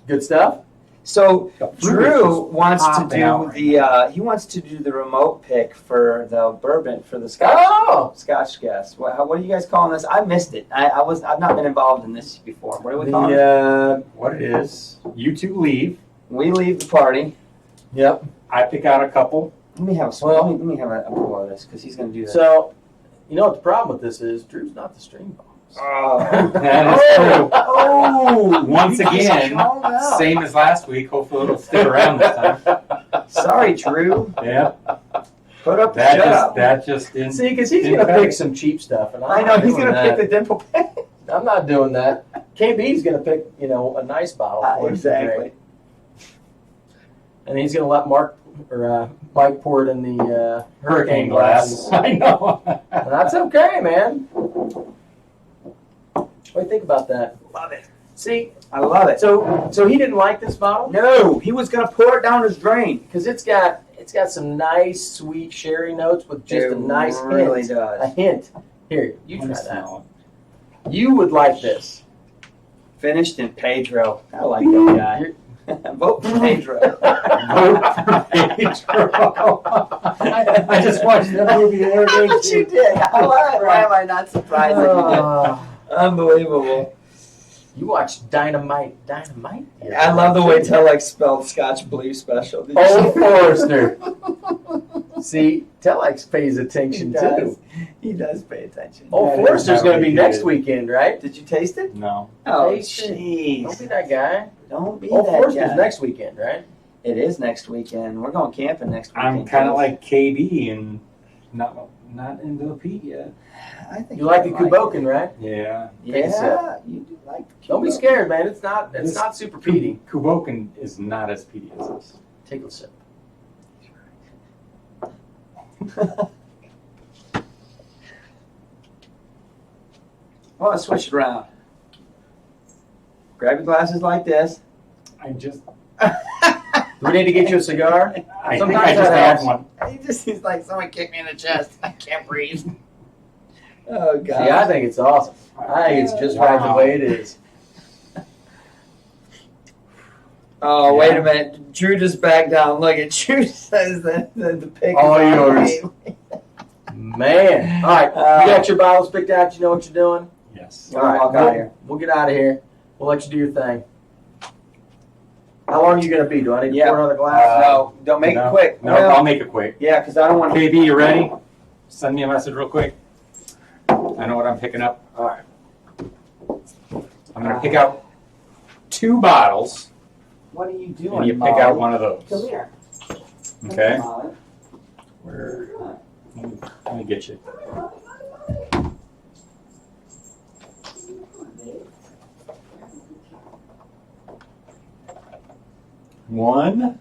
Good stuff. So Got Drew fruit wants to popping out right he wants to do the remote pick for the bourbon for the Scotch. Oh, Scotch guest. What are you guys calling this? I missed it. I've not been involved in this before. What are we calling it? what it is, you two leave. We leave the party. Yep. I pick out a couple. Let me have let me have a pull of this because he's going to do that. So, you know what the problem with this is? Drew's not the stream boss. Oh. That is true. Oh. Once You guys again, called out. same as last week. Hopefully it'll stick around this time. Sorry, Drew. Yeah, Put up the shut up. that just didn't. See, because he's going to pick some cheap stuff, and I know he's going to pick the dimple pen. I'm not doing that. KB's going to pick, a nice bottle for us to drink. Exactly. And he's going to let Mike pour it in the Hurricane glass. I know. And that's okay, man. What do you think about that? Love it. See, I love it. so he didn't like this bottle No, he was going to pour it down his drain. because it's got some nice sweet sherry notes with just It a nice really hint. does. A hint. Here, you Let me try that. smell You would like this. Finished in Pedro. I like that guy. Vote for Pedro. it. I just watched that movie the other day. But you did. Why am I not surprised that you did? Unbelievable. You watched Dynamite. Dynamite? I love the way Telex spelled Scotch Blue Special. Did you Oh, see- Forrester. See, Telex pays attention He does. too. He does pay attention. Oh, That is Forrester's how going to we be do next it. weekend, right? Did you taste it? No. Oh, Taste it. Don't jeez. be that guy. Don't be Oh, that Forrester's guy. next weekend, right? It is next weekend. We're going camping next weekend. I'm kind of too. like KB and not into the peat yet. I think You like the it. Kuboken, right? Yeah. Take a sip. Yeah, you do like the Don't be Kuboken. scared, man. It's not This- super peaty. Kuboken is not as peaty as this. Take a sip. Well, let's switch it around. Grab your glasses like this. I just, Do we need to get you a cigar? I think Sometimes I just that had helps. one. He's like, someone kicked me in the chest. I can't breathe. Oh, See, God. I think it's awesome. I think it's just right the Wow. way it is. Oh, Yeah. wait a minute. Drew just backed down. Look at Drew says that the pick All is on yours. me. Man. All right, you got your bottles picked out. You know what you're doing. Yes. All right, walk out of here. We'll get out of here. We'll let you do your thing. How long are you going to be? Do I need to Yeah. pour another glass? No, don't make No. it quick. No, Well, I'll make it quick. yeah, because I don't want to. KB, you ready? Send me a message real quick. I know what I'm picking up. All right. I'm going to pick out 2 bottles, What are you doing? and you pick Molly? out one of those. Come here. Okay? Molly. Where? Let me get you. One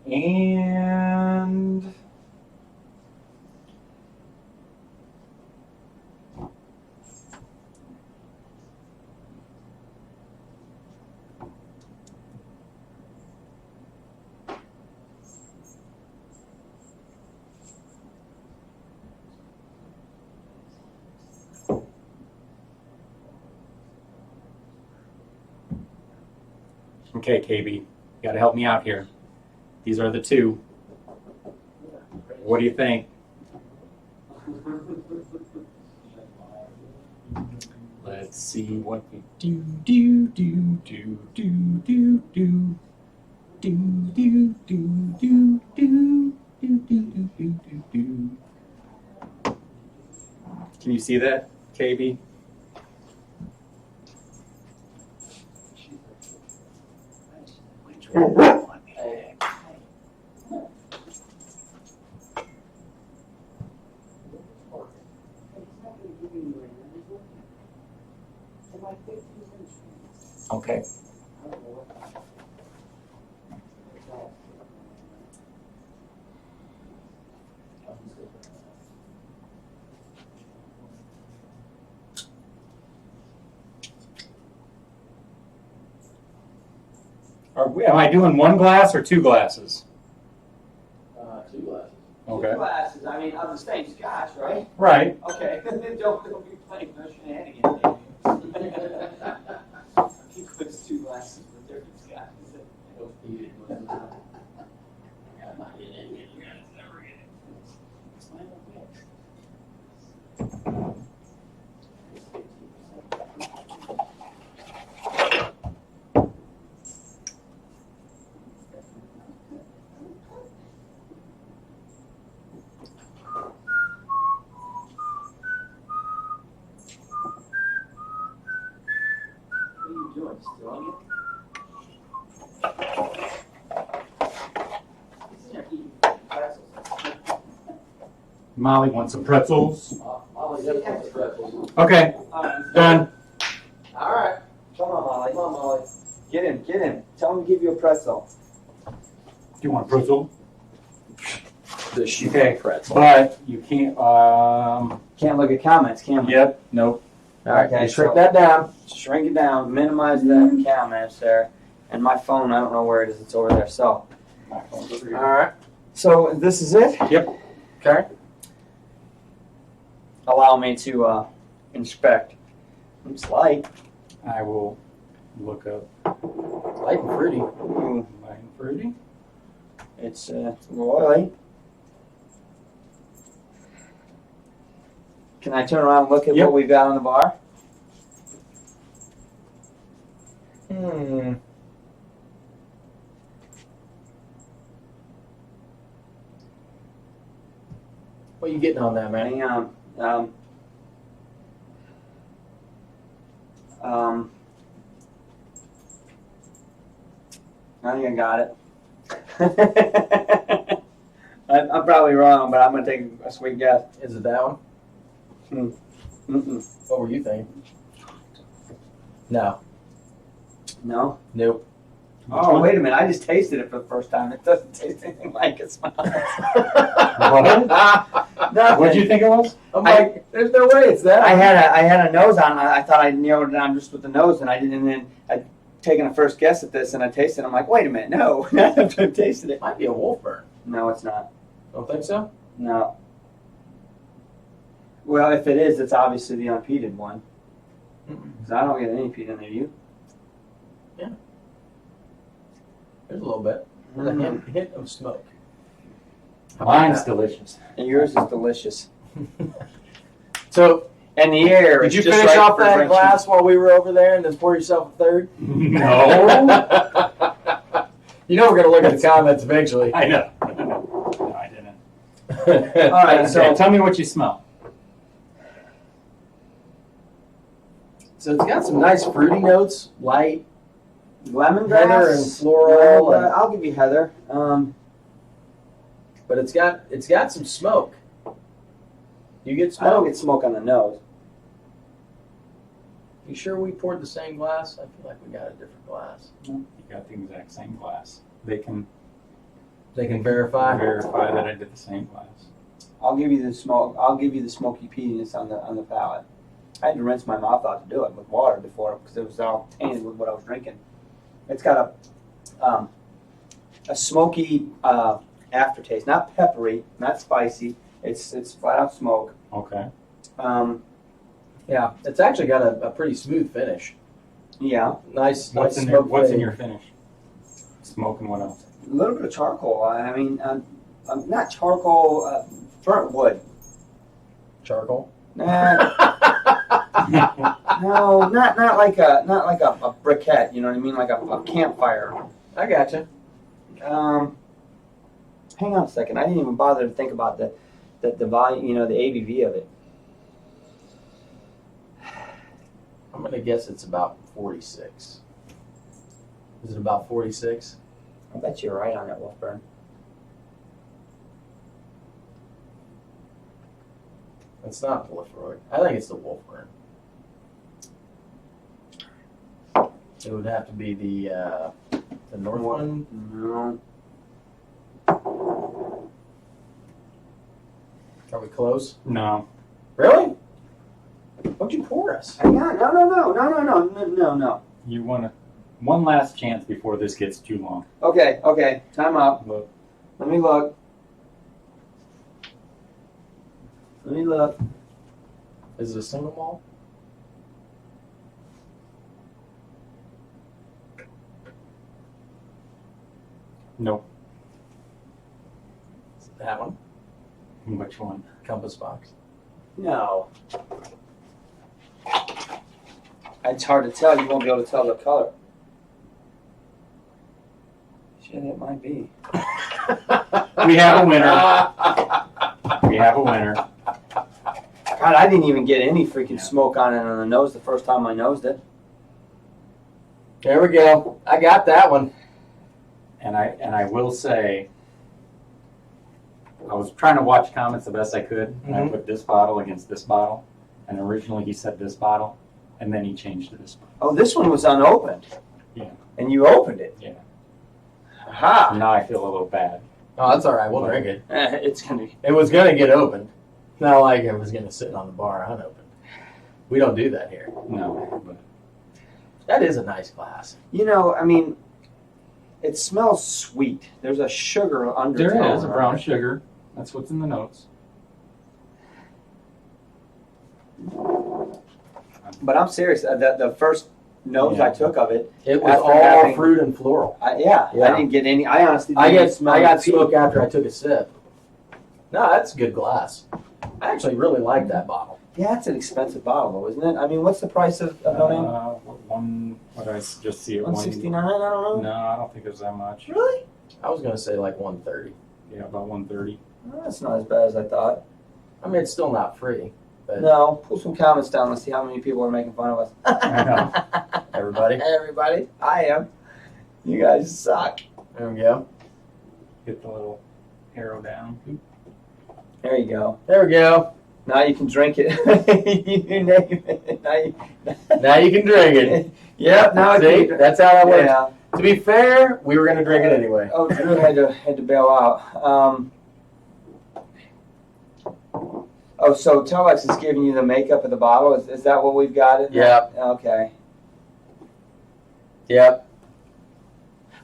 and okay, KB, you got to help me out here. These are the 2. What do you think? Let's see what we do. Do, do, do, do, do, do, do, do, do, do. Can you see that, KB? Okay. Am I doing one glass or two glasses? 2 glasses. Okay. Glasses, I mean, of the same Scotch, right? Right. Okay, don't be playing no shenanigans. He puts 2 glasses with different Scotches. Doing? Molly wants some pretzels. Molly, you gotta put the pretzels. Okay, done. All right. Come on, Molly. Come on, Molly. Get him. Tell him to give you a pretzel. Do you want a pretzel? The shoe Okay. pretzel. But you can't, Can't look at comments, can we? yep, nope. All right, Okay, you shrink so- that down. Shrink it down, minimize the comments there. And my phone, I don't know where it is, it's over there. So All right. this is it? Okay. Allow me to inspect. It's light. I will look up Light and fruity. Ooh, light and fruity. it's oily. Can I turn around and look at Yep. what we've got on the bar? What are you getting on that, man? Hang on. I think I got it. I'm probably wrong, but I'm going to take a sweet guess. Is it that one? Mm-mm. What were you thinking? No. No? Nope. Oh, wait a minute. I just tasted it for the first time. It doesn't taste anything like it smells. What'd you think it was? I'm like, there's no way it's that. I had a nose on it. I thought I narrowed it down just with the nose, and I didn't. And then I'd taken a first guess at this, and I tasted it. I'm like, wait a minute. No. After I tasted it. Might be a wolf burn. No, it's not. Don't think so? No. Well, if it is, it's obviously the unpeated one. Because I don't get any peat in there. You? There's a little bit. There's a hint of smoke. How about Mine's that? delicious. And yours is delicious. So, And the air did is you just finish right off for that drenching. glass while we were over there and then pour yourself a third? No. You know we're going to look at the comments eventually. I know. No, I didn't. All right, so Okay, tell me what you smell. So it's got some nice fruity notes, light, lemongrass, heather and floral, Well, and- I'll give you heather. but it's got some smoke. You get I don't smoke? get smoke on the nose. You sure we poured the same glass? I feel like we got a different glass. You got the exact same glass. They can They can verify. verify that I did the same glass. I'll give you the smoke. I'll give you the smoky peatiness on the palate. I had to rinse my mouth out to do it with water before because it was all tainted with what I was drinking. It's got a smoky aftertaste, not peppery, not spicy. It's flat out smoke. Okay. Yeah, it's actually got a pretty smooth finish. Yeah, Nice, What's nice in there? smoke What's in fade. your finish? Smoke and what else? a little bit of charcoal. I mean, not charcoal, burnt wood. Charcoal? Nah, no, not like a briquette. You know what I mean? Like a campfire. I gotcha. Hang on a second. I didn't even bother to think about the volume, you know, the ABV of it. I'm gonna guess it's about 46. Is it about 46? I bet you're right on that, Wolfburn. It's not the Lefroy. I think it's the Wolfburn. It would have to be the North one. No. Are we close? No. Really? What'd you pour us? Hang on. No. You want one last chance before this gets too long. Okay. Time out. Look. Let me look. Is it a single malt? Nope. Is it that one? Which one? Compass box. No. It's hard to tell. You won't be able to tell the color. Shit, it might be. We have a winner. We have a winner. God, I didn't even get any freaking smoke on it on the nose the first time I nosed it. There we go. I got that one. And I will say, I was trying to watch comments the best I could, and I put this bottle against this bottle. And originally he said this bottle, and then he changed to this bottle. Oh, this one was unopened. Yeah. And you opened it. Yeah. Aha. Now I feel a little bad. Oh, that's all right. We'll drink it. It's gonna be. It was gonna get opened. Not like it was gonna sit on the bar unopened. We don't do that here. No, but That is a nice glass. You know, I mean, it smells sweet. There's a sugar undertone. there is a brown on it. sugar. That's what's in the notes. But I'm serious. The first nose I took of it, It was After all having- fruit and floral. I Yeah. didn't get any. I honestly didn't I even got smell the peat. smoke after I took a sip. No, that's a good glass. I actually really like that bottle. Yeah, it's an expensive bottle, though, isn't it? I mean, what's the price of no name? What did I just see it? $169. I don't know. No, I don't think it was that much. Really? I was gonna say like 130. Yeah, about 130. Well, that's not as bad as I thought. I mean, it's still not free, but No, pull some comments down. Let's see how many people are making fun of us. I know. everybody. Everybody, I am. You guys suck. There we go. Get the little arrow down. There you go. There we go. Now you can drink it. You name it. Now you can drink it. Yep. Now I See, can. that's how that works. Yeah. To be fair, we were gonna drink it anyway. Oh, Drew had to bail out. So Telex is giving you the makeup of the bottle. Is that what we've got? In there? Yep. Okay. Yep.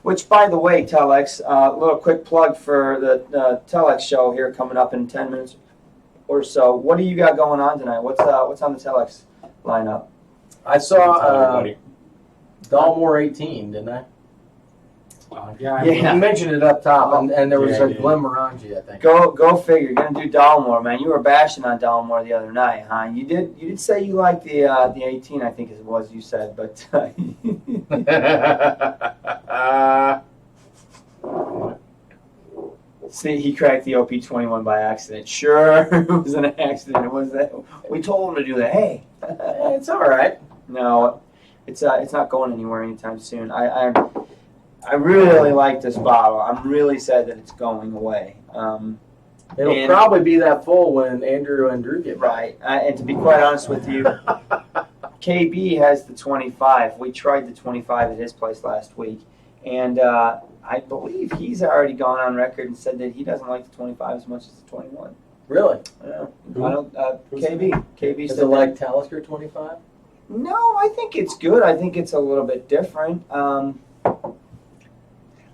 Which, by the way, Telex, a little quick plug for the Telex show here coming up in 10 minutes or so. What do you got going on tonight? What's on the Telex lineup? I Tell saw everybody. Dalmore 18, didn't I? Yeah. Yeah. You mentioned it up top, and there was Yeah, I a did. Glenmorangie, I think. Go figure. You're gonna do Dalmore, man. You were bashing on Dalmore the other night, huh? You did say you liked the 18, I think it was you said, but see, he cracked the OP21 by accident. Sure, it was an accident. It was that we told him to do that. Hey, It's all right. no, it's not going anywhere anytime soon. I really like this bottle. I'm really sad that it's going away. It'll And- probably be that full when Andrew and Drew get back. Right, and to be quite honest with you, KB has the 25. We tried the 25 at his place last week, and I believe he's already gone on record and said that he doesn't like the 25 as much as the 21. Really? Yeah, Who? I don't. Who's KB. KB Is said it that- like Talisker 25? No, I think it's good. I think it's a little bit different.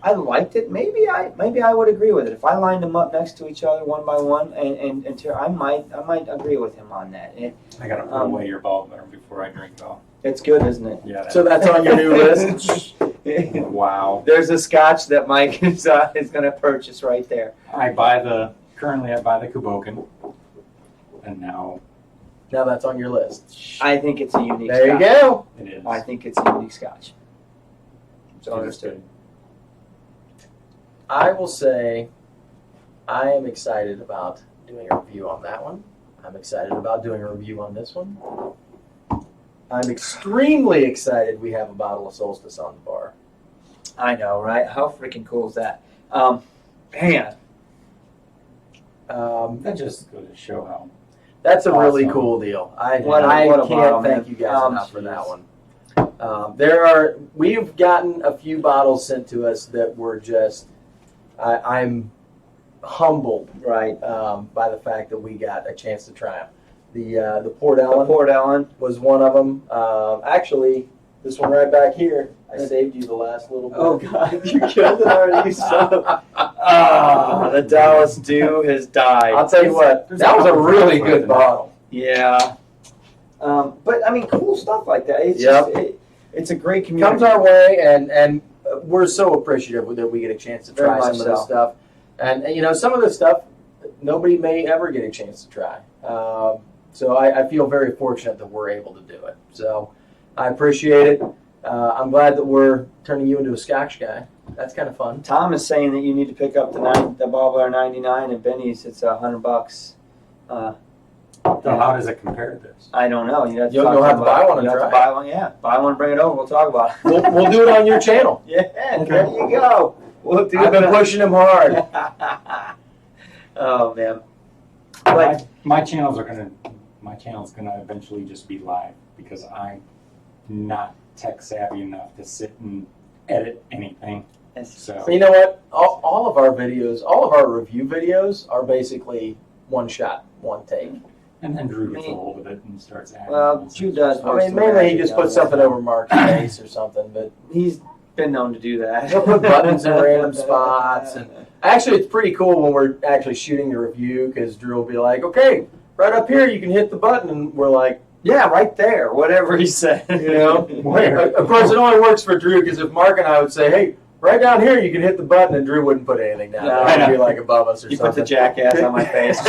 I liked it. Maybe I would agree with it if I lined them up next to each other one by one, and I might agree with him on that. I gotta put away your ball better before I drink it all. It's good, isn't it? Yeah. So that's on your new list? Wow. There's a Scotch that Mike is going to purchase right there. Currently I buy the Kuboken, and now Now that's on your list. I think it's a unique There you Scotch. go. it is. I think it's a unique Scotch. So It is understood. good. I will say I am excited about doing a review on that one. I'm excited about doing a review on this one. I'm extremely excited we have a bottle of Solstice on the bar. I know, right? How freaking cool is that? Man, That just goes to show how. That's a really Awesome. cool deal. I What a can't bottle, thank man. you guys enough for jeez. that one. We've gotten a few bottles sent to us that were just, I'm humbled right. by the fact that we got a chance to try them. The Port The Ellen Port Ellen. was one of them. Actually, this one right back here, I saved you the last little bit. Oh God, you killed it already, you son of. Ah, the Dallas Dew has died. I'll tell you what, that was a really good bottle. Yeah. But I mean, cool stuff like that. It's Yep. just, it's a great community. Comes our way, and we're so appreciative that we get a chance to Very try some much of this so. stuff. And you know, some of this stuff nobody may ever get a chance to try. So I feel very fortunate that we're able to do it. So I appreciate it. I'm glad that we're turning you into a Scotch guy. That's kind of fun. Tom is saying that you need to pick up the Ballblair 99 at Benny's. It's $100. So how does it compare to this? I don't know. You have to You'll talk have to about buy it. one and You'll have to try buy one. Yeah, buy one, bring it over. We'll talk about it. We'll do it on your channel. Yeah, Okay. there you go. We'll do I've been pushing him hard. Oh man. But My channel's gonna eventually just be live because I'm not tech savvy enough to sit and edit anything. So You know what? All of our videos, all of our review videos are basically one shot, one take. and then Drew gets a hold of it and starts adding. well, Drew does. I mean, mainly he just puts something over Mark's face or something, but He's been known to do that. he'll put buttons in random spots. And actually, it's pretty cool when we're actually shooting the review because Drew will be like, "Okay, right up here, you can hit the button," and we're like, Yeah, right there. Whatever he said. you know. Where? Of course, it only works for Drew because if Mark and I would say, "Hey, right down here, you can hit the button," and Drew wouldn't put anything down. No, He'd I be know. like above us or You put the something. jackass on my face.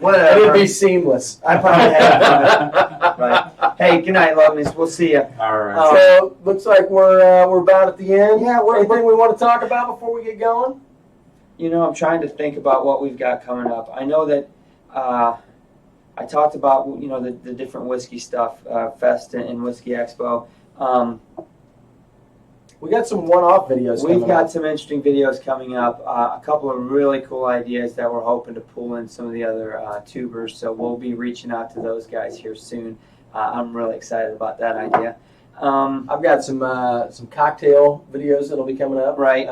And it'd be seamless. I probably have. Right. Hey, good night, lovelies. We'll see you. All right. So looks like we're about at the end. Yeah, we're- Anything we want to talk about before we get going? You know, I'm trying to think about what we've got coming up. I know that I talked about, you know, the different whiskey stuff, Fest and Whiskey Expo. We got some one-off videos We've coming got up. some interesting videos coming up. A couple of really cool ideas that we're hoping to pull in some of the other tubers. So we'll be reaching out to those guys here soon. I'm really excited about that idea. I've got some cocktail videos that'll be coming up. Right.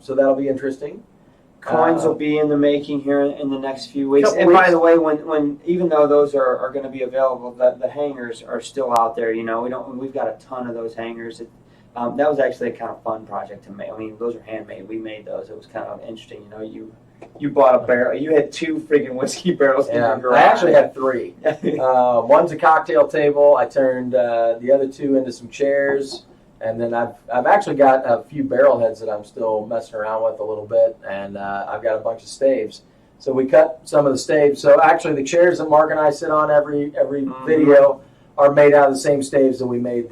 So that'll be interesting. Coins will be in the making here in the next few weeks. Couple And by weeks. the way, when even though those are going to be available, the hangers are still out there. You know, we've got a ton of those hangers. That was actually a kind of fun project to make. I mean, those are handmade. We made those. It was kind of interesting. You know, you bought a barrel. You had 2 freaking whiskey barrels in Yeah, your garage. I actually had 3. One's a cocktail table. I turned the other 2 into some chairs. And then I've actually got a few barrel heads that I'm still messing around with a little bit, and I've got a bunch of staves. So we cut some of the staves. So actually, the chairs that Mark and I sit on every video are made out of the same staves that we made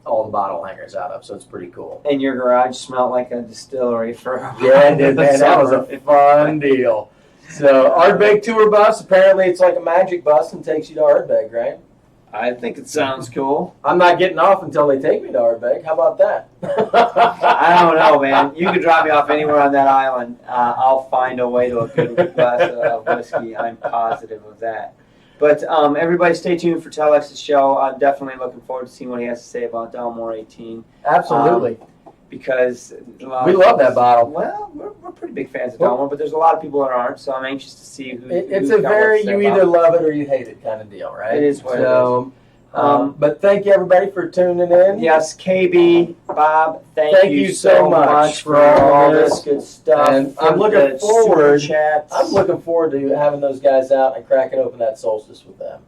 all the bottle hangers out of. So it's pretty cool. And your garage smelled like a distillery for Yeah, it did, man. That was a fun deal. So Ardbeg tour bus. Apparently, it's like a magic bus and takes you to Ardbeg, right? I think it sounds cool. I'm not getting off until they take me to Ardbeg. How about that? I don't know, man. You can drop me off anywhere on that island. I'll find a way to a good glass of whiskey. I'm positive of that. But everybody stay tuned for Telex's show. I'm definitely looking forward to seeing what he has to say about Dalmore 18. Absolutely. Because We love that bottle. Well, we're pretty big fans of Dalmore, but there's a lot of people that aren't, so I'm anxious to see who. It's who's a got very, what to say you about either it. love it or you hate it kind of deal, right? It is what it so, but thank you everybody for tuning in. Yes, KB, Bob, thank Thank you you so much for for all all this this. good stuff. And for I'm looking the forward- super chats. I'm looking forward to having those guys out and cracking open that solstice with them.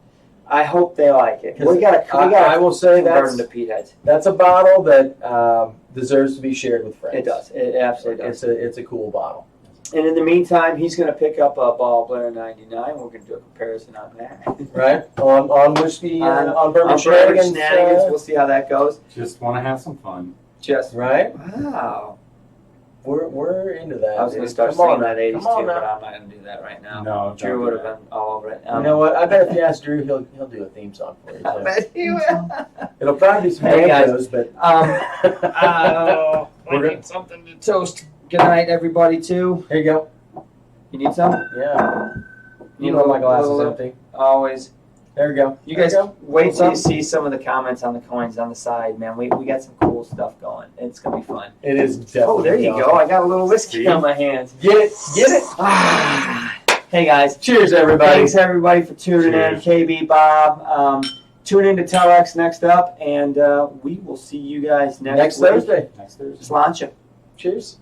I hope they like it. 'Cause We got I will say convert them to Pete heads. that's a bottle that deserves to be shared with friends. It does. It absolutely does. It's a cool bottle. And in the meantime, he's going to pick up a Ballblair 99. We're going to do a comparison on that. Right? On whiskey, on bourbon On shenanigans. shenanigans. We'll see how that goes. Just want to have some fun. Just right? wow. We're into that. I was going to start Come on singing now. that 80s Come on tune, but now. I'm not going to do that right now. No, Drew don't would do have that. been all over it. You know what? I bet if you ask Drew, he'll do a theme song for you. I Too. bet he will. It'll probably be some Hey, guys. Mentos, but I We're need something to toast. Good night, everybody, too. here you go. You need some? Yeah. You You know my glass is little- empty. Always. There we go. You There guys go. wait till you What's see some of the comments on the coins on the side, man. We got some cool stuff going. It's going to be fun. It is definitely. Oh, there you go. I got a little whiskey See? on my hands. Get it. Get it. Hey, guys. Cheers, everybody. Thanks, everybody, for tuning in. Cheers. KB, Bob. Tune in to Telex next up, and we will see you guys next Next week. Thursday. Next Thursday. Sláinte. Cheers.